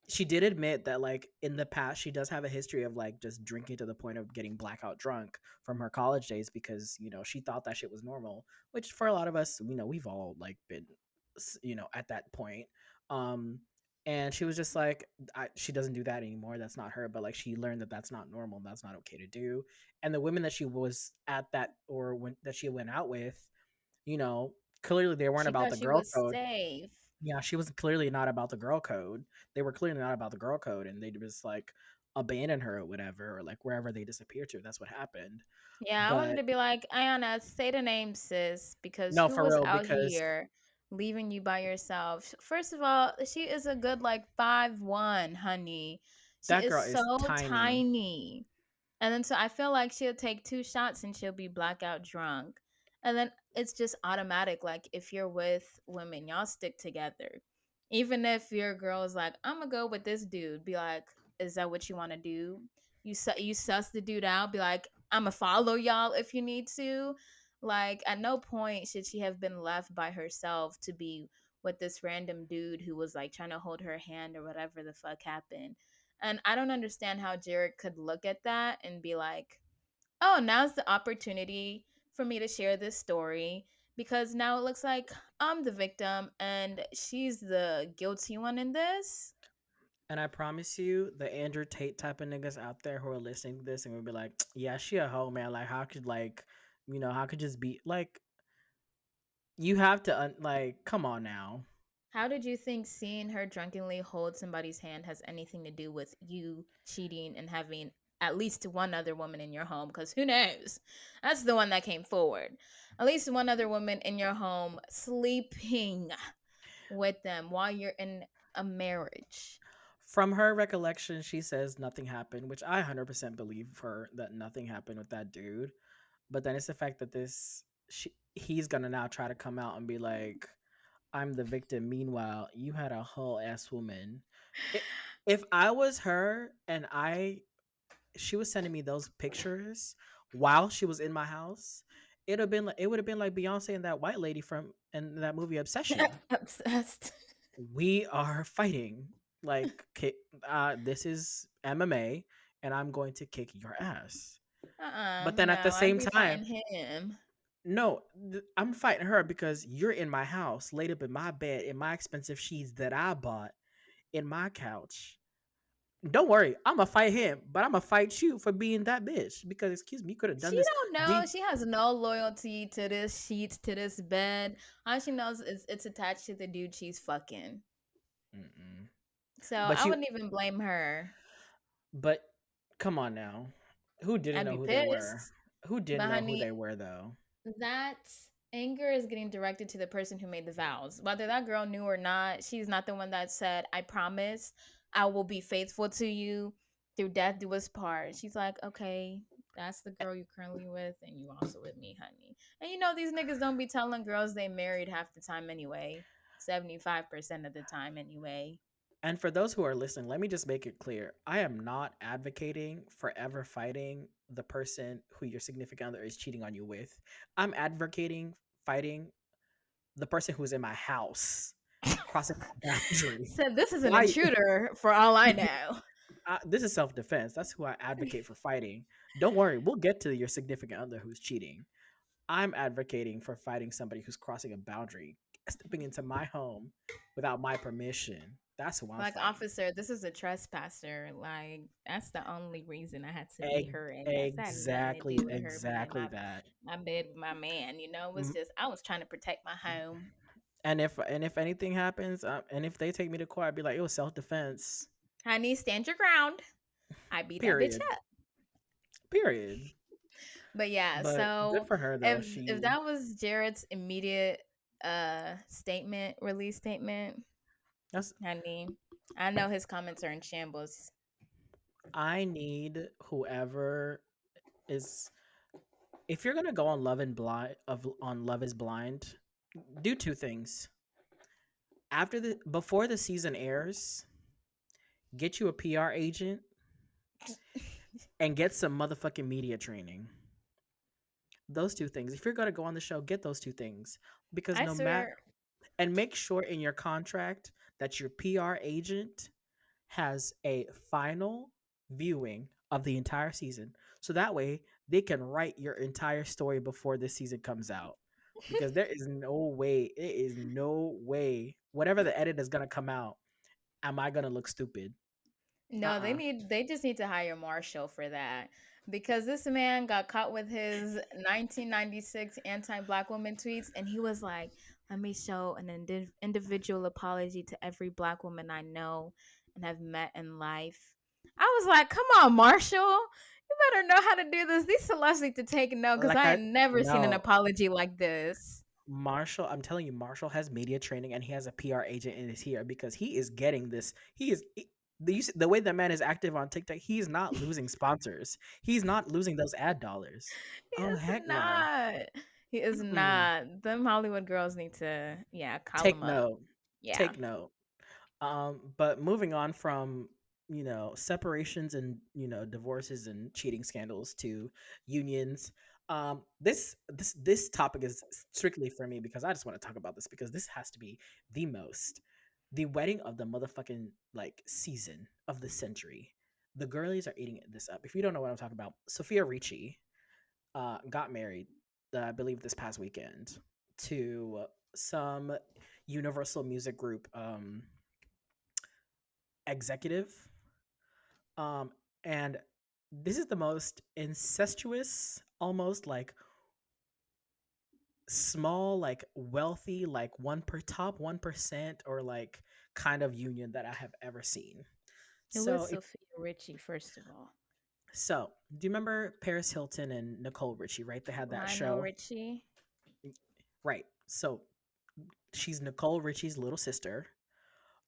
she did admit that like in the past she does have a history of like just drinking to the point of getting blackout drunk from her college days because she thought that shit was normal, which for a lot of us we've all like been at that point. um and she was just like she doesn't do that anymore, that's not her, but like she learned that that's not normal, that's not okay to do. And the women that she was at that or when that she went out with, you know clearly they weren't she about thought the she girl was code. safe. Yeah, she was clearly not about the girl code. They were clearly not about the girl code, and they just like abandon her or whatever, or like wherever they disappear to. That's what happened. Yeah, I wanted But to be like, Ayana, say the name, sis, because no, who for was real, out because here? leaving you by yourself. First of all, she is a good like 5'1", honey. She That is girl is so tiny. tiny. And then so I feel like she'll take two shots and she'll be blackout drunk. And then it's just automatic. Like if you're with women, y'all stick together. Even if your girl is like, I'm gonna go with this dude, be like, is that what you want to do? You suss the dude out, be like, I'm gonna follow y'all if you need to. Like at no point should she have been left by herself to be with this random dude who was like trying to hold her hand or whatever the fuck happened. And I don't understand how Jared could look at that and be like, oh, now's the opportunity for me to share this story because now it looks like I'm the victim and she's the guilty one in this. And I promise you, the Andrew Tate type of niggas out there who are listening to this and will be like, yeah, she a hoe, man. Like, how could, like, how could just be, like, you have to, like, come on now. How did you think seeing her drunkenly hold somebody's hand has anything to do with you cheating and having at least one other woman in your home? Because who knows? That's the one that came forward. At least one other woman in your home sleeping with them while you're in a marriage. From her recollection, she says nothing happened, which I 100% believe her that nothing happened with that dude. But then it's the fact that he's gonna now try to come out and be like, I'm the victim. Meanwhile, you had a whole ass woman. I- If I was her and she was sending me those pictures while she was in my house, it would have been like Beyonce and that white lady from in that movie Obsession. Obsessed. We are fighting. Like, this is MMA, and I'm going to kick your ass. But then at the No, I'd same be time, fighting him. no, I'm fighting her because you're in my house, laid up in my bed, in my expensive sheets that I bought, in my couch. Don't worry, I'm gonna fight him, but I'm gonna fight you for being that bitch. Because excuse me, you could have done She this don't know. deep. She has no loyalty to this sheets, to this bed. All she knows is it's attached to the dude she's fucking. Mm-mm. So But I you, wouldn't even blame her. but come on now, who didn't I'd know be who they were? pissed. Who didn't But know who they honey, were though? that anger is getting directed to the person who made the vows. Whether that girl knew or not, she's not the one that said, I promise I will be faithful to you through death do us part. She's like, okay, that's the girl you're currently with, and you also with me, honey. And you know, these niggas don't be telling girls they married half the time anyway. 75% of the time anyway. And for those who are listening, let me just make it clear. I am not advocating forever fighting the person who your significant other is cheating on you with. I'm advocating fighting the person who's in my house crossing my boundary. So this is an Why? intruder for all I know. This is self defense. That's who I advocate for fighting. Don't worry, we'll get to your significant other who's cheating. I'm advocating for fighting somebody who's crossing a boundary, stepping into my home without my permission. That's who I'm Like, fighting. officer, this is a trespasser. Like, that's the only reason I had to meet Egg, her in this. That had nothing to exactly, do with her being in exactly that. my bed with my man. You know, it was M- just I was trying to protect my home. and if anything happens, and if they take me to court, I'd be like, it was self defense. Honey, stand your ground. I beat that bitch Period. up. Period. But yeah, But good so for her though. if that was Jared's immediate statement, release statement, That's honey, I know his comments are in shambles. I need whoever is if you're gonna go on Love is Blind, do two things. Before the season airs, get you a PR agent and get some motherfucking media training. Those two things. If you're gonna go on the show, get those two things. Because I no matter swear. and make sure in your contract that your PR agent has a final viewing of the entire season. So that way they can write your entire story before this season comes out. Because it is no way, whatever the edit is gonna come out, am I gonna look stupid? No, Uh-uh. they just need to hire Marshall for that because this man got caught with his 1996 anti-black woman tweets and he was like, "Let me show an individual apology to every black woman I know and have met in life." I was like, "Come on, Marshall. You better know how to do this. These celebs need to take note because Like I I ain't never seen an no, apology like this." Marshall, I'm telling you, Marshall has media training and he has a PR agent and is here because he is getting this. The way that man is active on TikTok, he's not losing sponsors. He's not losing those ad dollars. He Oh is heck no. not. He is Mm-mm. not. Them Hollywood girls need to, yeah, call Take him up. note. Yeah. Take note. But moving on from separations and divorces and cheating scandals to unions. This topic is strictly for me because I just want to talk about this because this has to be the wedding of the motherfucking like season of the century. The girlies are eating this up. If you don't know what I'm talking about, Sophia Ricci got married, I believe this past weekend to some Universal Music Group executive. Um, and this is the most incestuous, almost like small, like wealthy, like one per top 1% or like kind of union that I have ever seen. Who So is if Sophia Richie, first of all? do you remember Paris Hilton and Nicole Richie, right? They had that Lionel show. Richie. Right. So she's Nicole Richie's little sister.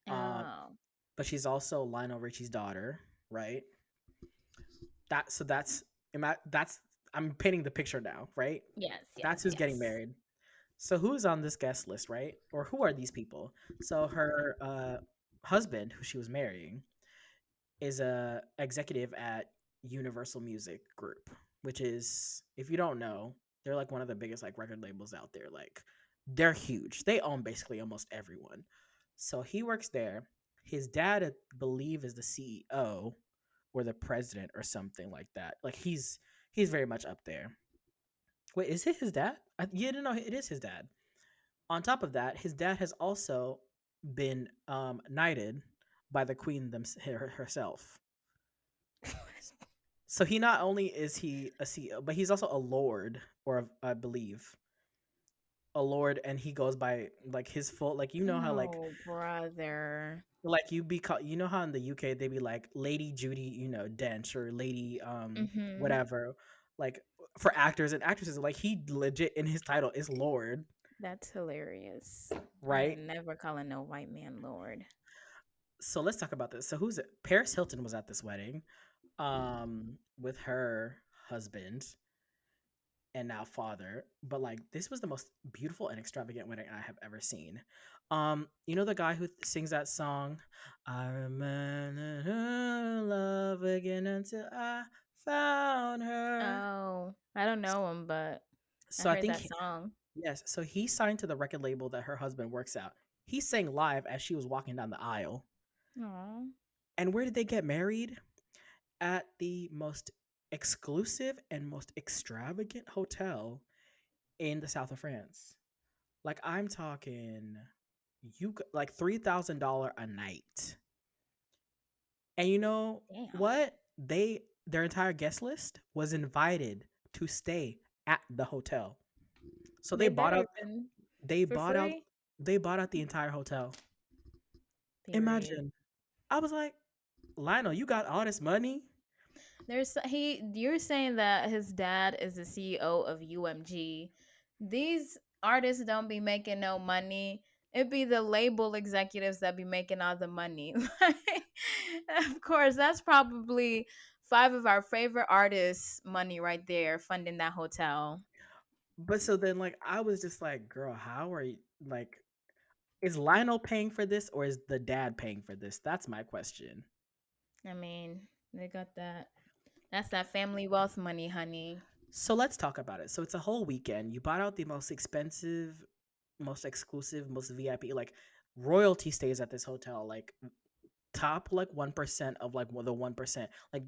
Um, Oh. but she's also Lionel Richie's daughter, right? That's I'm painting the picture now, right? Yes, That's yes, who's getting yes. married. So who's on this guest list, right? Or who are these people? So her husband, who she was marrying, is a executive at Universal Music Group, which is, if you don't know, they're like one of the biggest like record labels out there. Like they're huge. They own basically almost everyone. So he works there. His dad, I believe, is the CEO or the president or something like that. Like he's very much up there. Wait, is it his dad? Yeah, no, it is his dad. On top of that, his dad has also been knighted by the queen herself. So he not only is he a CEO, but he's also a lord, or I believe a lord, and he goes by like his full like how No, brother. you be called how in the UK they be like Lady Judy Dench or Lady Mm-hmm. whatever, like for actors and actresses, like he legit in his title is lord, That's hilarious. I right? am never calling no white man Lord. So let's talk about this. So who's it? Paris Hilton was at this wedding with her husband and now father, but like this was the most beautiful and extravagant wedding I have ever seen. The guy who sings that song, I remember love again until I found her. Oh, I don't know him, but I So I heard think that song. yes, so he signed to the record label that her husband works at. He sang live as she was walking down the aisle. Oh, And where did they get married? At the most exclusive and most extravagant hotel in the south of France. Like I'm talking like $3,000 a night. And you know damn. what? Their entire guest list was invited to stay at the hotel. So They better been they for bought out free. they bought out the entire hotel. Period. Imagine. I was like, Lionel, you got all this money? You're saying that his dad is the CEO of UMG. These artists don't be making no money. It be the label executives that be making all the money. Of course, that's probably five of our favorite artists' money right there funding that hotel. But so then like I was just like, girl, how are you like is Lionel paying for this or is the dad paying for this? That's my question. I mean, they got that. That's that family wealth money, honey. So let's talk about it. So it's a whole weekend. You bought out the most expensive, most exclusive, most VIP. Like royalty stays at this hotel. Like top like 1% of like the 1%. Like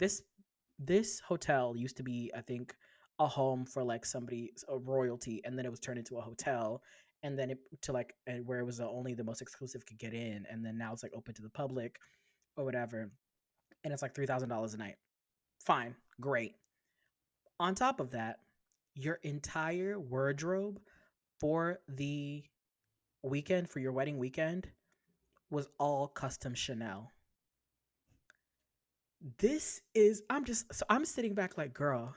this hotel used to be, I think, a home for like somebody, a royalty, and then it was turned into a hotel, and then it to like where it was only the most exclusive could get in, and then now it's like open to the public or whatever, and it's like $3,000 a night. Fine, great. On top of that, your entire wardrobe for the weekend, for your wedding weekend, was all custom Chanel. I'm sitting back like, girl,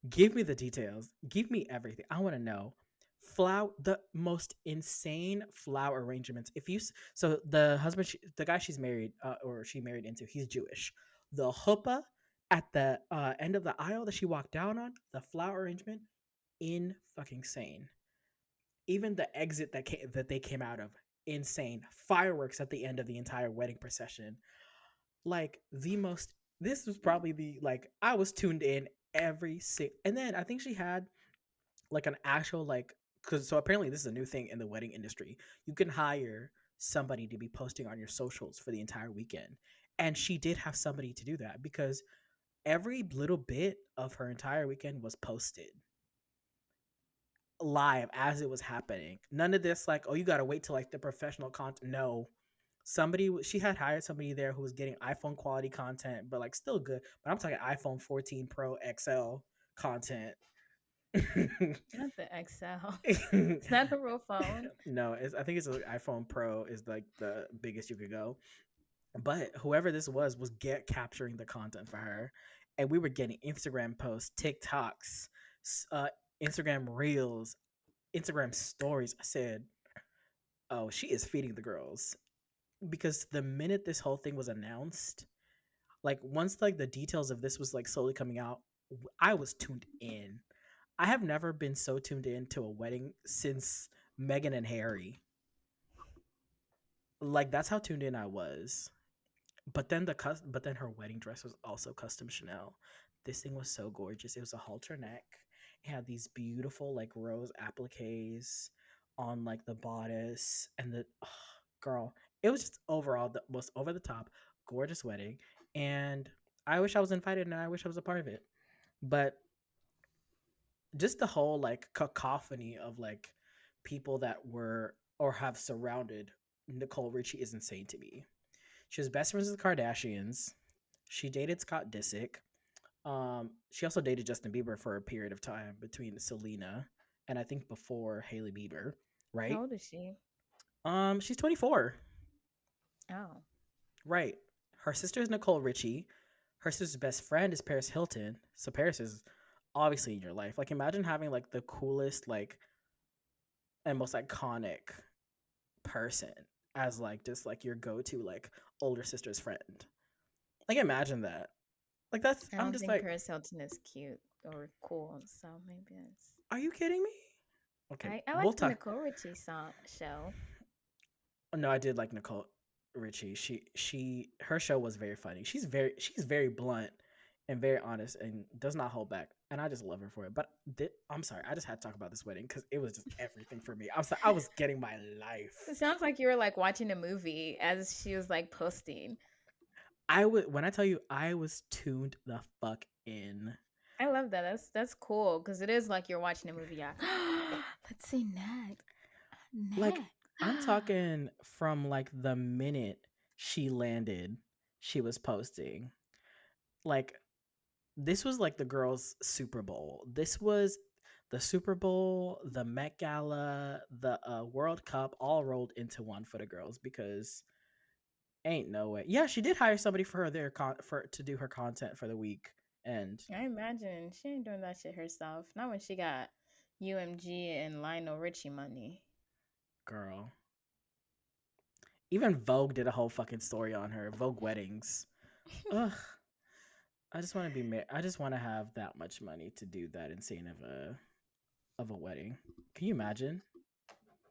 give me the details. Give me everything. I want to know The most insane flower arrangements. So the husband, the guy she's married, or she married into, he's Jewish. The chuppah at the end of the aisle that she walked down on, the flower arrangement, in fucking sane. Even the exit that they came out of, insane. Fireworks at the end of the entire wedding procession, like the most. This was probably the like I was tuned in and then I think she had like an actual like because so apparently this is a new thing in the wedding industry. You can hire somebody to be posting on your socials for the entire weekend, and she did have somebody to do that because every little bit of her entire weekend was posted live as it was happening. None of this like, oh, you gotta wait till like the professional content. No, she had hired somebody there who was getting iPhone quality content, but like still good. But I'm talking iPhone 14 Pro XL content. Not the XL. Is that the real phone? No, I think it's like iPhone Pro is like the biggest you could go. But whoever this was get capturing the content for her, and we were getting Instagram posts, TikToks, uh, Instagram Reels, Instagram Stories. I said, "Oh, she is feeding the girls." Because the minute this whole thing was announced, like once like the details of this was like slowly coming out, I was tuned in. I have never been so tuned in to a wedding since Meghan and Harry. Like that's how tuned in I was. But then her wedding dress was also custom Chanel. This thing was so gorgeous. It was a halter neck. It had these beautiful like rose appliques on like the bodice and the girl. It was just overall the most over the top gorgeous wedding, and I wish I was invited and I wish I was a part of it. But just the whole like cacophony of like people that were or have surrounded Nicole Richie is insane to me. She was best friends with the Kardashians. She dated Scott Disick. She also dated Justin Bieber for a period of time between Selena and I think before Hailey Bieber, How right? old is she? She's 24, Oh. right? Her sister is Nicole Richie. Her sister's best friend is Paris Hilton. So Paris is obviously in your life. Like imagine having like the coolest, like and most iconic person as like just like your go-to like older sister's friend. Like imagine that. Like that's I I'm don't just think like, Paris Hilton is cute or cool, so maybe it's. are you kidding me? Okay, I we'll like the talk. Nicole Richie song show. No, I did like Nicole Richie. Her show was very funny. She's very blunt and very honest and does not hold back. And I just love her for it. But I'm sorry, I just had to talk about this wedding because it was just everything for me. I was getting my life. It sounds like you were like watching a movie as she was like posting. I would when I tell you I was tuned the fuck in. I love that. That's cool because it is like you're watching a movie. Yeah. Let's see next. Like Next. I'm talking from like the minute she landed, she was posting. Like this was like the girls' Super Bowl. This was the Super Bowl, the Met Gala, the World Cup, all rolled into one for the girls because ain't no way. Yeah, she did hire somebody for for to do her content for the week. And I imagine she ain't doing that shit herself. Not when she got UMG and Lionel Richie money. girl, even Vogue did a whole fucking story on her. Vogue weddings. Ugh. I just want to be married. I just want to have that much money to do that insane of a wedding. Can you imagine?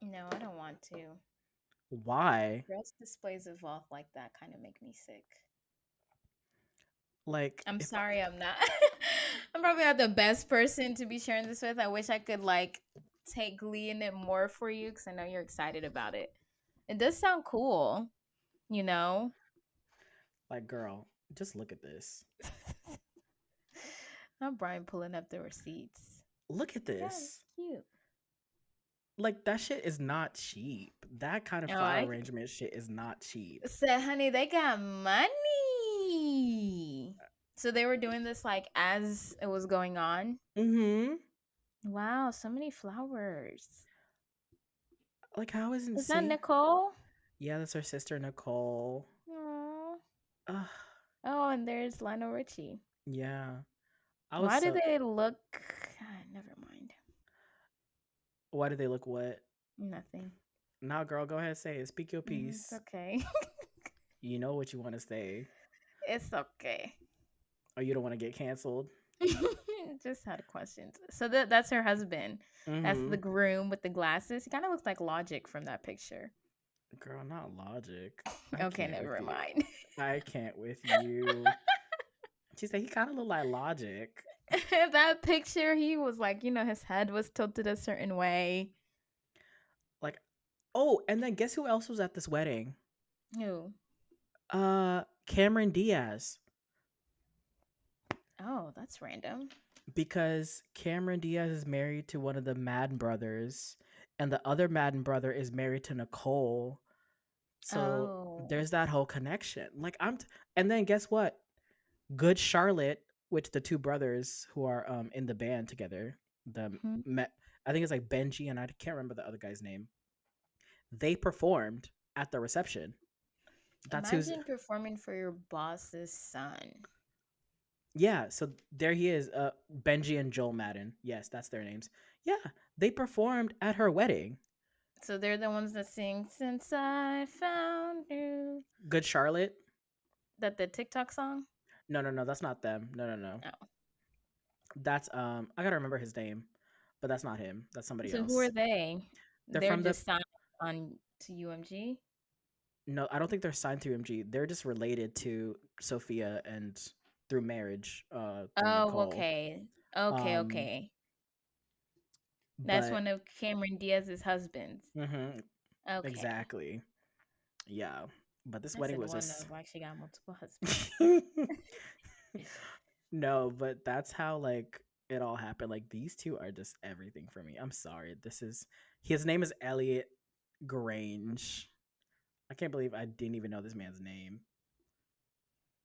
No, I don't want to. Why? Dress displays of wealth like that kind of make me sick. Like I'm if sorry, I'm not. I'm probably not the best person to be sharing this with. I wish I could like take glee in it more for you because I know you're excited about it. It does sound cool, you know. like girl, just look at this. Not Brian pulling up the receipts. Look at Yeah, it's this. cute. Like that shit is not cheap. That kind of Oh, flower I arrangement shit is not cheap. said, honey, they got money. So they were doing this like as it was going on. Mm-hmm. Wow, so many flowers. Like how is Is that insane? Nicole? Yeah, that's her sister Nicole. Aww. Ugh, Oh, and there's Lionel Richie. yeah. I was Why do so they look? God, never mind. Why did they look what? Nothing. Nah, girl, go ahead, say it. Speak your It's piece. okay. You know what you want to say, It's okay. or you don't want to get canceled. Just had questions. So that's her husband. That's Mm-hmm. the groom with the glasses. He kind of looks like Logic from that picture. Girl, not logic. I Okay, can't with never you. mind. I can't with you. She said he kind of looked like logic. That picture, he was like, his head was tilted a certain way. Like, oh, and then guess who else was at this wedding? Who? Cameron Diaz. Oh, that's random. Because Cameron Diaz is married to one of the Madden brothers, and the other Madden brother is married to Nicole. So Oh. there's that whole connection. Like and then guess what? Good Charlotte, which the two brothers who are in the band together, the Hmm. met I think it's like Benji and I can't remember the other guy's name. They performed at the reception. That's who's Imagine performing for your boss's son. Yeah, so there he is, Benji and Joel Madden. Yes, that's their names. Yeah, they performed at her wedding. So they're the ones that sing "Since I Found You." Good Charlotte? That the TikTok song. No, no, no, that's not them. No, no, no. Oh. That's I gotta remember his name, but that's not him. That's somebody So who are else. they? They're They're from the just signed on to UMG. No, I don't think they're signed through MG. They're just related to Sophia and through marriage, through Oh, Nicole. okay. Okay, Um, okay. That's but one of Cameron Diaz's husbands. mhm, Okay. exactly. Yeah, but this I wedding said was one just of, like she got multiple husbands. No, but that's how like it all happened. Like these two are just everything for me. I'm sorry. This is His name is Elliot Grange. I can't believe I didn't even know this man's name.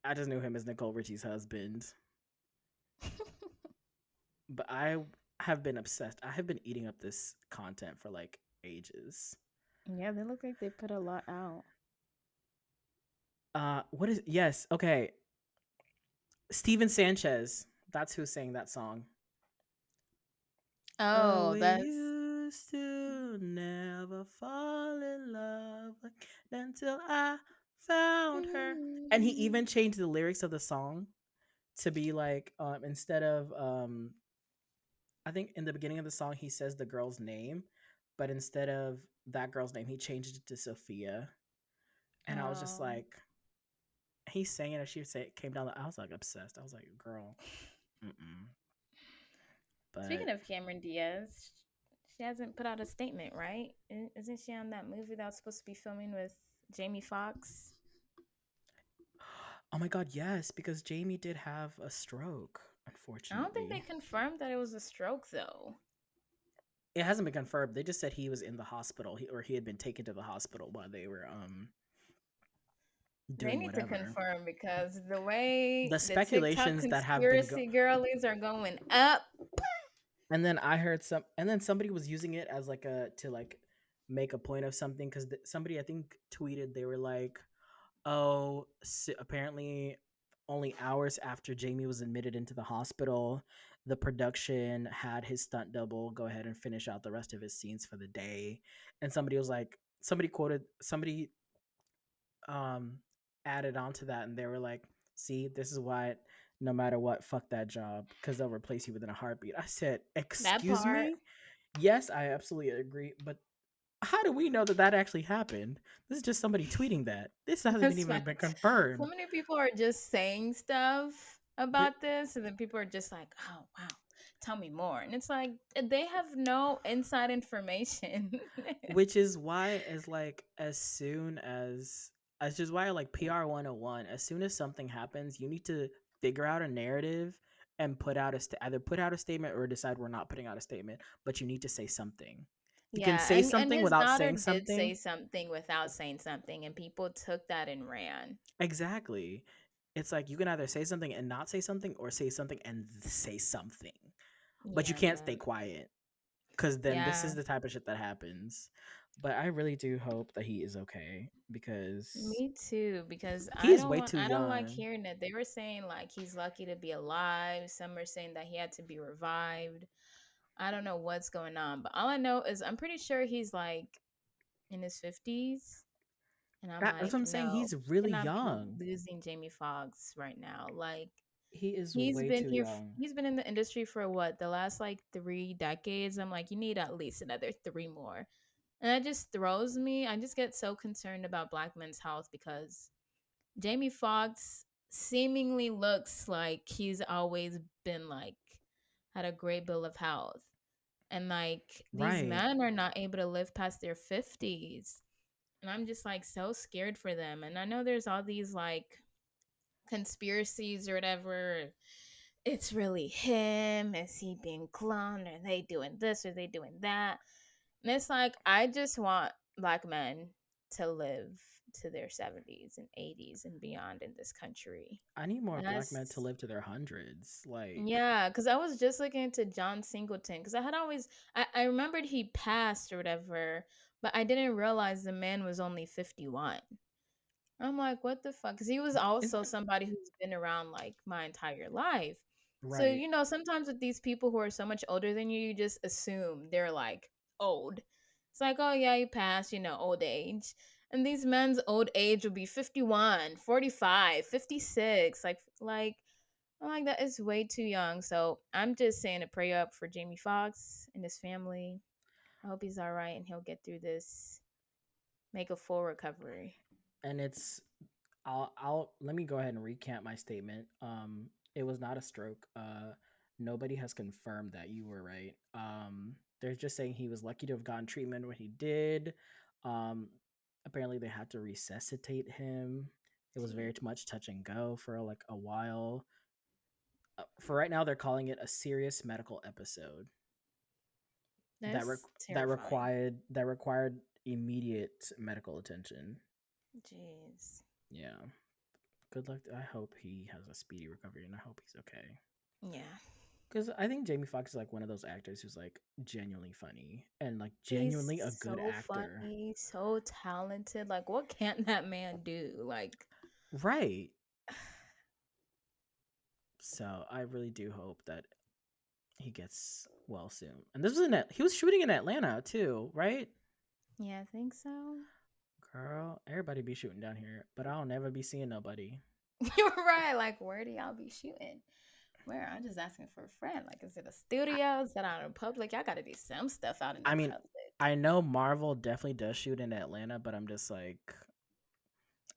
I just knew him as Nicole Richie's husband. But I have been obsessed. I have been eating up this content for like ages. Yeah, they look like they put a lot out. What is Yes, okay. Steven Sanchez. That's who sang that song. Oh, Oh, we that's used to never fall in love until I found her. And he even changed the lyrics of the song to be like, instead of I think in the beginning of the song he says the girl's name, but instead of that girl's name, he changed it to Sophia. And I was just oh. like, he sang it as came down. I was like obsessed. I was like, girl, mm-mm. But Speaking of Cameron Diaz, she hasn't put out a statement, right? Isn't she on that movie that was supposed to be filming with Jamie Foxx? oh my god, yes, because Jamie did have a stroke, I don't think they unfortunately. confirmed that it was a stroke, though. It hasn't been confirmed. They just said he was in the hospital, or he had been taken to the hospital while they were They doing need to whatever. confirm because the way The the TikTok speculations that have been conspiracy girlies are going up. and then and then somebody was using it as like a to like make a point of something because somebody I think tweeted they were like, oh, apparently only hours after Jamie was admitted into the hospital, the production had his stunt double go ahead and finish out the rest of his scenes for the day. And somebody was like, somebody um added on to that and they were like, see, this is why no matter what, fuck that job because they'll replace you within a heartbeat. I said, That excuse part. me? Yes, I absolutely agree. But how do we know that that actually happened? This is just somebody tweeting that. This hasn't That's even been facts. So confirmed. many people are just saying stuff But about this, and then people are just like, "Oh wow, tell me more." And it's like they have no inside information. which is why as like as soon as just why like PR 101, as soon as something happens, you need to figure out a narrative and put out either put out a statement or decide we're not putting out a statement, but you need to say something. You can Yeah, say and something his without daughter saying did something. say something without saying something, and people took that and ran. Exactly. It's like you can either say something and not say something or say something and say something. But you Yeah, can't stay but quiet because then this yeah, is the type of shit that happens. But I really do hope that he is okay because me too. Because he is way too I don't like young. hearing that. They were saying like he's lucky to be alive. Some are saying that he had to be revived. I don't know what's going on, but all I know is I'm pretty sure he's like in his 50s. And I'm That's like, what I'm saying. no, He's we really cannot be young. losing Jamie Foxx right now. Like, He is way too young. he's been in the industry for what, the last like 3 decades. I'm like, you need at least another three more. And that just throws me. I just get so concerned about black men's health because Jamie Foxx seemingly looks like he's always been like had a great bill of health. And like these Right. men are not able to live past their 50s. And I'm just like so scared for them. And I know there's all these like conspiracies or whatever. It's really him. Is he being cloned? Are they doing this? Are they doing that? And it's like, I just want black men to live to their 70s and 80s and beyond in this country. I need more And black men to that's, live to their hundreds. Like, yeah, because I was just looking into John Singleton because I had always, I remembered he passed or whatever, but I didn't realize the man was only 51. I'm like, what the fuck? Because he was isn't also that somebody who's been around like my entire life. So, right? sometimes with these people who are so much older than you just assume they're like old. It's like, oh, yeah, you passed, old age. And these men's old age will be 51, 45, 56. I'm like, that is way too young. So I'm just saying to pray up for Jamie Foxx and his family. I hope he's all right and he'll get through this, make a full recovery. And it's I'll let me go ahead and recant my statement. It was not a stroke. Nobody has confirmed that you were right. They're just saying he was lucky to have gotten treatment when he did. Um, apparently they had to resuscitate him. It was very Gee, too much touch and go for like a while. For right now, they're calling it a serious medical episode that's terrifying. that required immediate medical attention. Jeez. Yeah. Good luck. I hope he has a speedy recovery, and I hope he's okay. Yeah. Because I think Jamie Foxx is like one of those actors who's like genuinely funny and like He's genuinely a good so actor. funny, so talented. Like, what can't that man do? Like, Right. So I really do hope that he gets well soon. And this was he was shooting in Atlanta too, right? yeah, I think so. Girl, everybody be shooting down here, but I'll never be seeing nobody. You're right. Like, where do y'all be shooting? Where? I'm just asking for a friend. Like, is it a I, studio? Is that out in public? Y'all got to do some stuff out in the I mean, public. I know Marvel definitely does shoot in Atlanta, but I'm just like,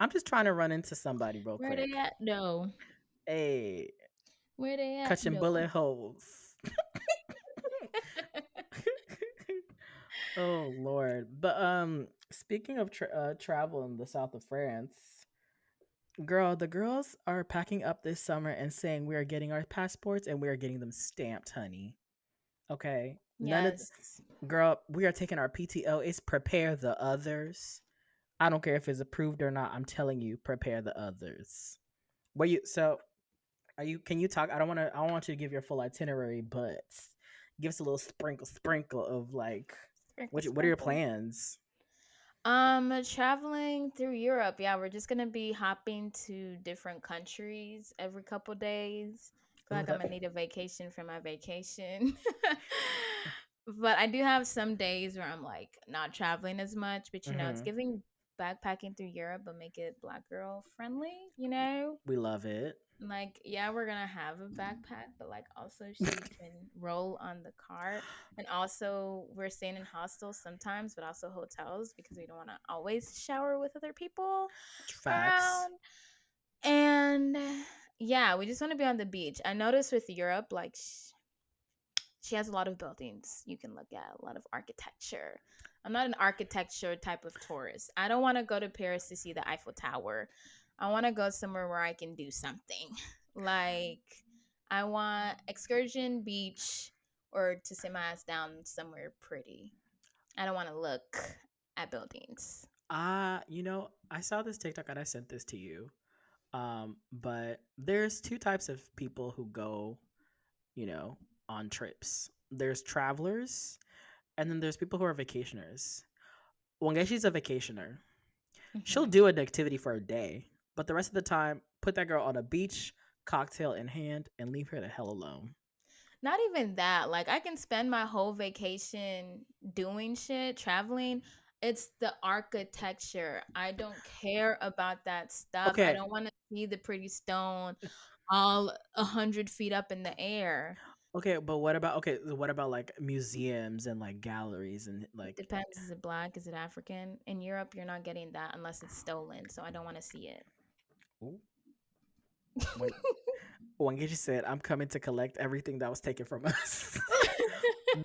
I'm just trying to run into somebody real Where they quick. at? No. Hey, Where they at? catching No. bullet holes. Oh Lord. But speaking of travel in the south of France, girl, the girls are packing up this summer and saying we are getting our passports and we are getting them stamped, honey. Okay. None of Yes. girl, we are taking our PTO. It's prepare the others. I don't care if it's approved or not. I'm telling you, prepare the others. What you so are you can you talk? I don't want you to give your full itinerary, but give us a little sprinkle of like Sprinkle, what are your sprinkle. plans? Traveling through Europe. Yeah, we're just gonna be hopping to different countries every couple days. Feel Ooh, like I'm that gonna need a vacation from my vacation. But I do have some days where I'm like not traveling as much, but it's mm-hmm. giving backpacking through Europe, but make it black girl friendly. We love it. Like, yeah, we're gonna have a backpack, but like also she can roll on the cart. And also we're staying in hostels sometimes, but also hotels because we don't want to always shower with other people Facts. around. And yeah, we just want to be on the beach. I noticed with Europe, like she has a lot of buildings you can look at, a lot of architecture. I'm not an architecture type of tourist. I don't want to go to Paris to see the Eiffel Tower. I want to go somewhere where I can do something. Like, I want excursion, beach, or to sit my ass down somewhere pretty. I don't want to look at buildings. I saw this TikTok and I sent this to you. But there's two types of people who go, you know, on trips. There's travelers, and then there's people who are vacationers. When she's a vacationer, she'll Hmm. do an activity for a day, but the rest of the time, put that girl on a beach, cocktail in hand, and leave her the hell alone. Not even that. Like I can spend my whole vacation doing shit, traveling. It's the architecture. I don't care about that stuff. I Okay, don't want to see the pretty stone all 100 feet up in the air. okay, but what about what about like museums and like galleries and It like depends. Is it black? Is it African? In Europe, you're not getting that unless it's stolen. So I don't want to see it. ooh, when when Gechi said, "I'm coming to collect everything that was taken from us."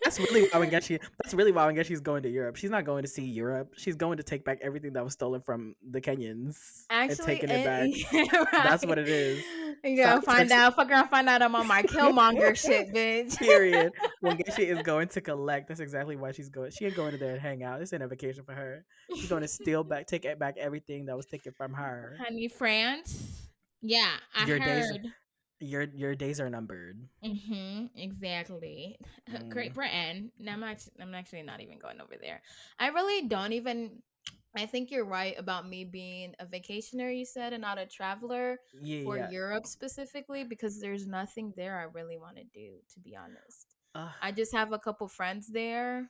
That's really why Wengeshi's going to Europe. She's not going to see Europe. She's going to take back everything that was stolen from the Kenyans and Actually, taking it back. That's what right. it is. You So gotta I'm find texting. out. Fuck around, find out I'm on my Killmonger shit, bitch. Period. Wengeshi is going to collect. That's exactly why she's going. She ain't going to there and hang out. This ain't a vacation for her. She's going to steal back, take it back everything that was taken from her. Honey, France. Yeah, I Your days, heard. your days are numbered. Exactly. Great Mm, Britain. No, I'm actually not even going over there. I really don't even. I think you're right about me being a vacationer, you said, and not a traveler yeah, for yeah. Europe specifically, because there's nothing there I really want to do, to be honest. Uh, I just have a couple friends there,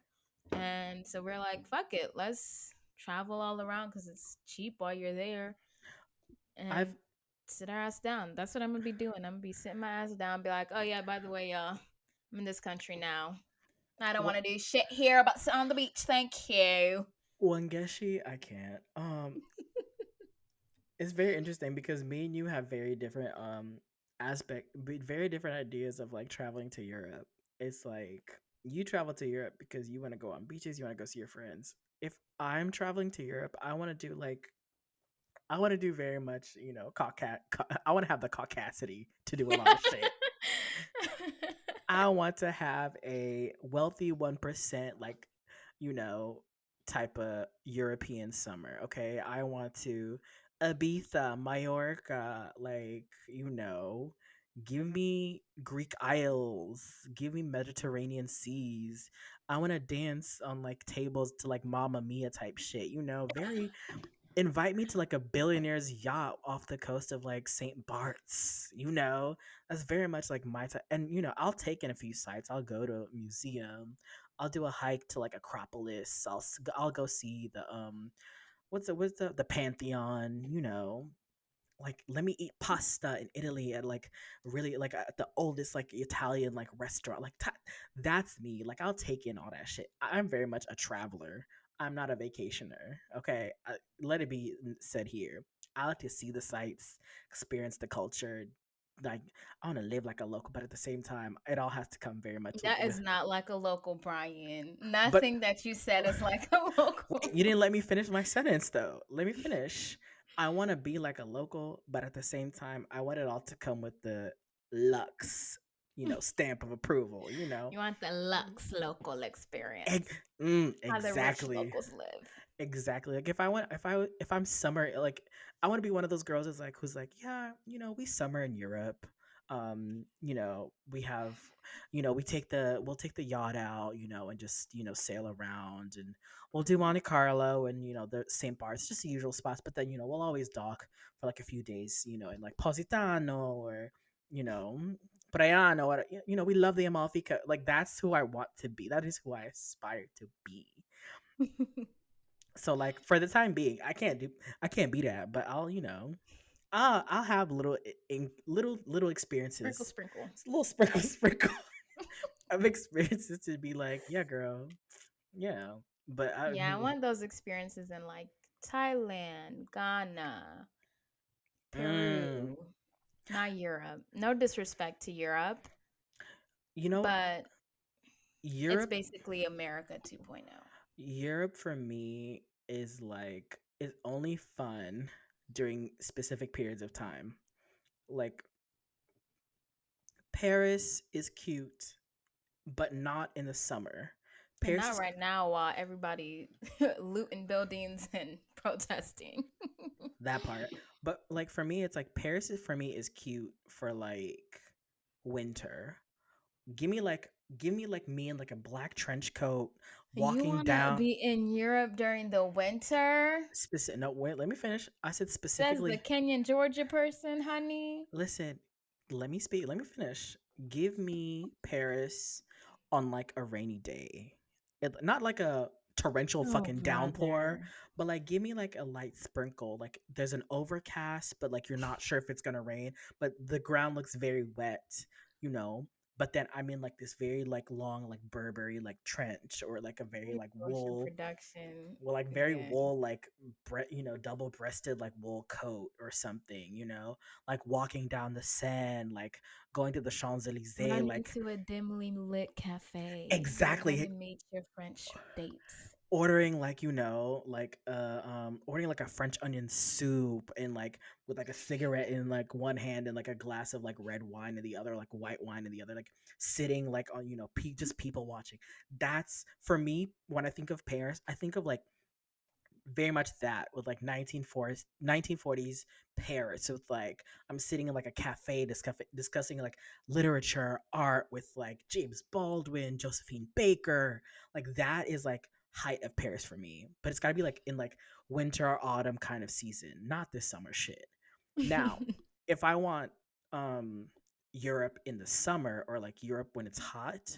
and so we're like, fuck it, let's travel all around because it's cheap while you're there I've and sit our ass down. That's what I'm gonna be doing. I'm gonna be sitting my ass down, be like, oh yeah, by the way, y'all, I'm in this country now. I don't want what to do shit here but sit on the beach. Thank you. Wangeshi. I can't. It's very interesting because me and you have very different very different ideas of like traveling to Europe. It's like you travel to Europe because you want to go on beaches, you want to go see your friends. If I'm traveling to Europe, I want to do very much, I want to have the caucasity to do a lot of shit. I want to have a wealthy 1%, like, you know, type of European summer. Okay. I want to Ibiza, Mallorca, like, give me Greek Isles, give me Mediterranean seas. I want to dance on like tables to like Mamma Mia type shit, very invite me to like a billionaire's yacht off the coast of like St. Bart's, that's very much like my type. And I'll take in a few sites. I'll go to a museum. I'll do a hike to like Acropolis. I'll go see the what's the Pantheon. Like let me eat pasta in Italy at like really like at the oldest like Italian like restaurant. Like that's me. Like I'll take in all that shit. I'm very much a traveler. I'm not a vacationer. Okay, let it be said here. I like to see the sights, experience the culture. Like I want to live like a local, but at the same time, it all has to come very much That with. is not like a local Brian. But Nothing that you said is like a wait, local. you didn't let me finish my sentence though. Let me finish. I want to be like a local, but at the same time, I want it all to come with the Lux, stamp of approval. You want the Lux local experience. Ex- How the rich exactly, locals live. exactly. Like if I'm summer, like I want to be one of those girls who's like, yeah, we summer in Europe. We have, we'll take the yacht out, and just sail around, and we'll do Monte Carlo and the St. Bart's, just the usual spots. But then we'll always dock for like a few days, in like Positano or you know Praiano, or we love the Amalfi Coast. Like that's who I want to be. That is who I aspire to be. So like for the time being, I can't be that, but I'll have little Sprinkle, experiences, sprinkle. just a little sprinkle of experiences to be like, yeah, girl, yeah. But Yeah, I want those experiences in like Thailand, Ghana, mm, Peru, not Europe. No disrespect to Europe, you know, but it's Europe, basically America 2.0. Europe for me is only fun during specific periods of time. Like Paris is cute, but not in the summer. And Paris not is right now while everybody looting buildings and protesting. that part. But like for me, it's like Paris is for me is cute for like winter. Give me like me in like a black trench coat You walking want to down be in Europe during the winter? specific no wait, let me finish. I said Says the specifically Kenyan, Georgia person, honey. listen, let me finish. give me Paris on like a rainy day. Not like a torrential Oh, fucking downpour, brother. but like give me like a light sprinkle. Like there's an overcast, but like you're not sure if it's gonna rain, but the ground looks very wet, you know. But then I'm in like this very like long like Burberry like trench or like a very like Ocean wool, production. well like very Yeah. wool like double breasted like wool coat or something, like walking down the Seine, like going to the Champs Elysees, Run like into a dimly lit cafe. You're going to exactly meet your French dates. ordering like ordering like a French onion soup and like with like a cigarette in like one hand and like a glass of like red wine in the other, like white wine in the other, like sitting like on just people watching. That's for me. When I think of Paris, I think of like very much that with like 1940s Paris. So it's like I'm sitting in like a cafe discussing like literature, art with like James Baldwin, Josephine Baker. Like that is like height of Paris for me. But it's got to be like in like winter or autumn kind of season, not this summer shit. Now, if I want um Europe in the summer or like Europe when it's hot,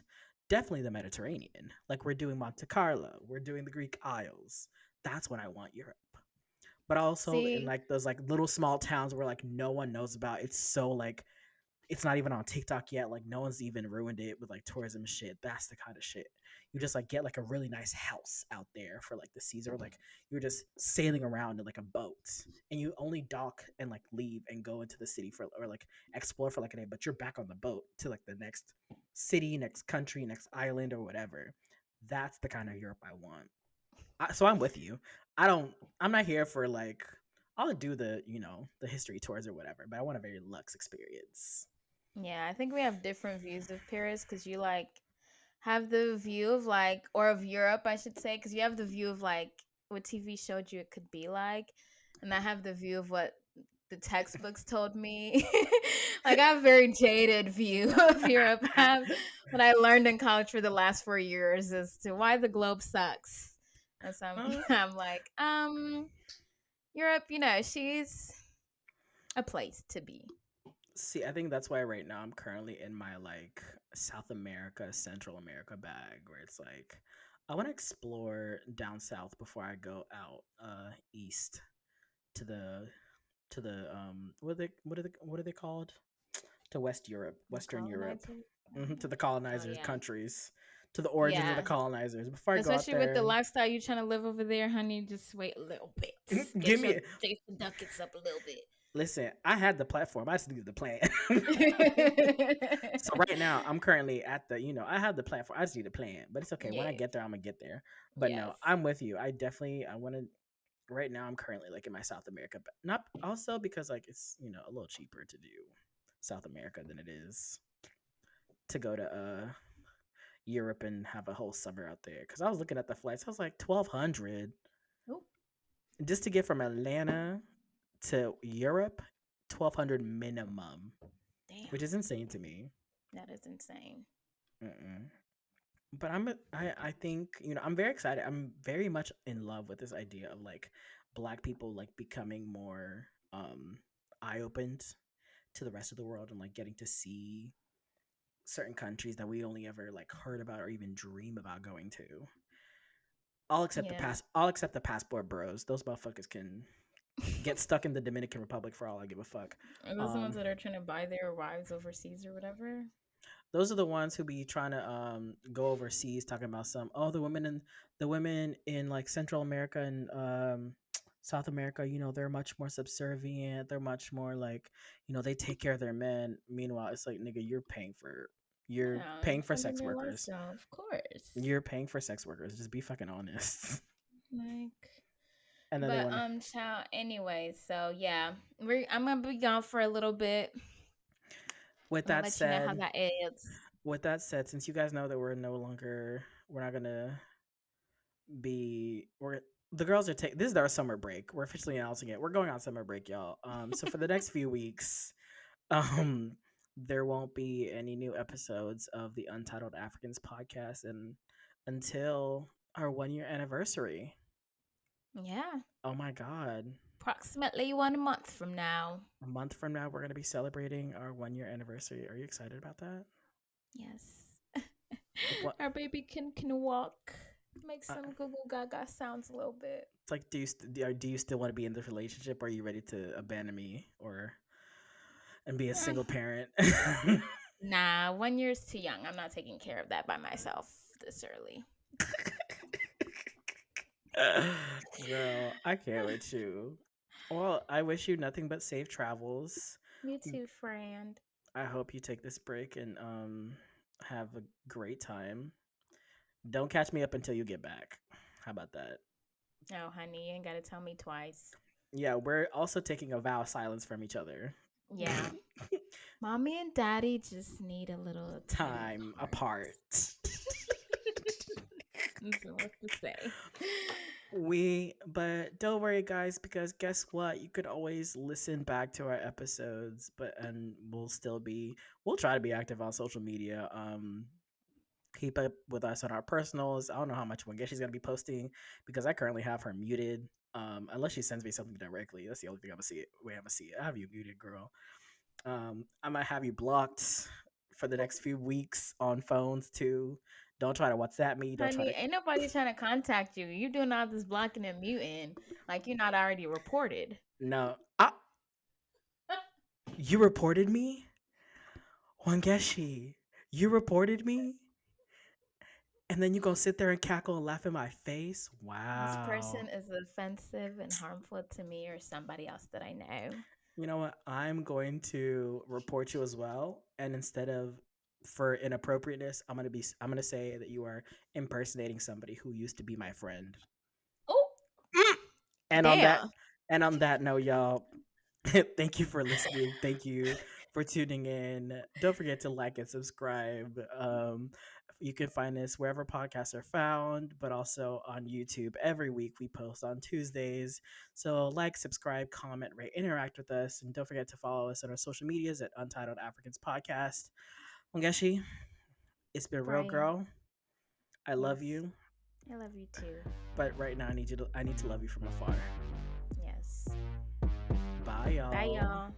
definitely the Mediterranean. Like we're doing Monte Carlo, we're doing the Greek Isles. That's when I want Europe. But also in See, like those like little small towns where like no one knows about. It's so like it's not even on TikTok yet. Like no one's even ruined it with like tourism shit. That's the kind of shit. You just like get like a really nice house out there for like the season, or like you're just sailing around in like a boat and you only dock and like leave and go into the city for or like explore for like a day, but you're back on the boat to like the next city, next country, next island or whatever. That's the kind of Europe I want. So I'm with you. I don't. I'm not here for like. I'll do the the history tours or whatever, but I want a very luxe experience. yeah, I think we have different views of Paris because you like have the view of like, or of Europe, I should say, because you have the view of like what TV showed you it could be like, and I have the view of what the textbooks told me. Like I have a very jaded view of Europe. I have what I learned in college for the last 4 years as to why the globe sucks. And so I'm, Uh, I'm like, Europe, she's a place to be. See, I think that's why right now I'm currently in my like South America, Central America bag, where it's like I want to explore down south before I go out east to the what are they called, to West Europe, The Western Europe, colonizer. to the Oh colonizers yeah, countries, to the origins of the yeah. colonizers. Before I go out Especially with the there, lifestyle you trying to live over there, honey. Just wait a little bit. give Get your me get your ducats up a little bit. listen. I had the platform. I just needed the plan. So right now, I'm currently at the, I have the platform. I just need a plan, but it's okay. When I Yeah. get there, I'm gonna get there. But no, Yes. I'm with you. I want to. Right now, I'm currently like in my South America, but not also because like it's a little cheaper to do South America than it is to go to Europe and have a whole summer out there. Because I was looking at the flights, I was like 1,200 Oh, just to get from Atlanta to Europe, 1,200 minimum, damn. which is insane to me. That is insane. Mm-mm. But I think I'm very excited. I'm very much in love with this idea of like black people like becoming more eye opened to the rest of the world and like getting to see certain countries that we only ever like heard about or even dream about going to. Yeah. I'll accept the passport bros. Those motherfuckers can get stuck in the Dominican Republic for all I give a fuck. Are those the ones Um that are trying to buy their wives overseas or whatever? those are the ones who be trying to go overseas talking about the women in like Central America and South America, they're much more subservient, they're much more like, they take care of their men. Meanwhile, it's like, nigga, you're Yeah, paying for funding sex their workers. lifestyle, of course. You're paying for sex workers. Just be fucking honest. Like, And then they but want to child. Anyway, so yeah, I'm gonna be gone for a little bit. with I'm gonna that let you know how said, that is. since you guys know that we're not gonna be we're the girls are taking this is our summer break. We're officially announcing it. We're going on summer break, y'all. So for the next few weeks, um, there won't be any new episodes of the Untitled Africans podcast, and until our 1 year anniversary. Yeah. Oh my god! Approximately 1 month from now. A month from now, we're gonna be celebrating our 1 year anniversary. Are you excited about that? Yes. What? Our baby can walk. Make Uh, some Google Gaga sounds a little bit. it's like, do you still want to be in this relationship? Or are you ready to abandon me or and be a Mm, single parent? Nah, 1 year's too young. I'm not taking care of that by myself this early. Girl, I can't with you. Well, I wish you nothing but safe travels. You too, friend. I hope you take this break and have a great time. Don't catch me up until you get back. How about that? Oh, honey, you ain't gotta tell me twice. Yeah, we're also taking a vow of silence from each other. Yeah. Mommy and daddy just need a little time Time apart. apart. That's what to say. But don't worry, guys, because guess what? You could always listen back to our episodes, and we'll try to be active on social media. Keep up with us on our personals. I don't know how much Wangesh she's gonna be posting because I currently have her muted. Unless she sends me something directly, that's the only thing I'm gonna see it. Wait, I'm gonna see it. I have you muted, girl. I might have you blocked for the next few weeks on phones too. Don't try to WhatsApp me. Don't try Honey, to. ain't nobody trying to contact you. You doing all this blocking and muting like you're not already reported. No. Ah, you reported me, Wangeshi. You reported me, and then you gonna sit there and cackle and laugh in my face. This Wow. person is offensive and harmful to me or somebody else that I know. You know what? I'm going to report you as well, and instead of for inappropriateness, I'm gonna say that you are impersonating somebody who used to be my friend. Oh, Mm. And on that damn. and on that note, y'all, thank you for listening. Thank you for tuning in. Don't forget to like and subscribe. You can find us wherever podcasts are found, but also on YouTube. Every week we post on Tuesdays. So like, subscribe, comment, rate, interact with us. And don't forget to follow us on our social medias at Untitled Africans Podcast. Wangeshi, it's been real, Brian. girl. I love Yes. you. I love you too. But right now I need to love you from afar. Yes. Bye Bye, y'all. y'all.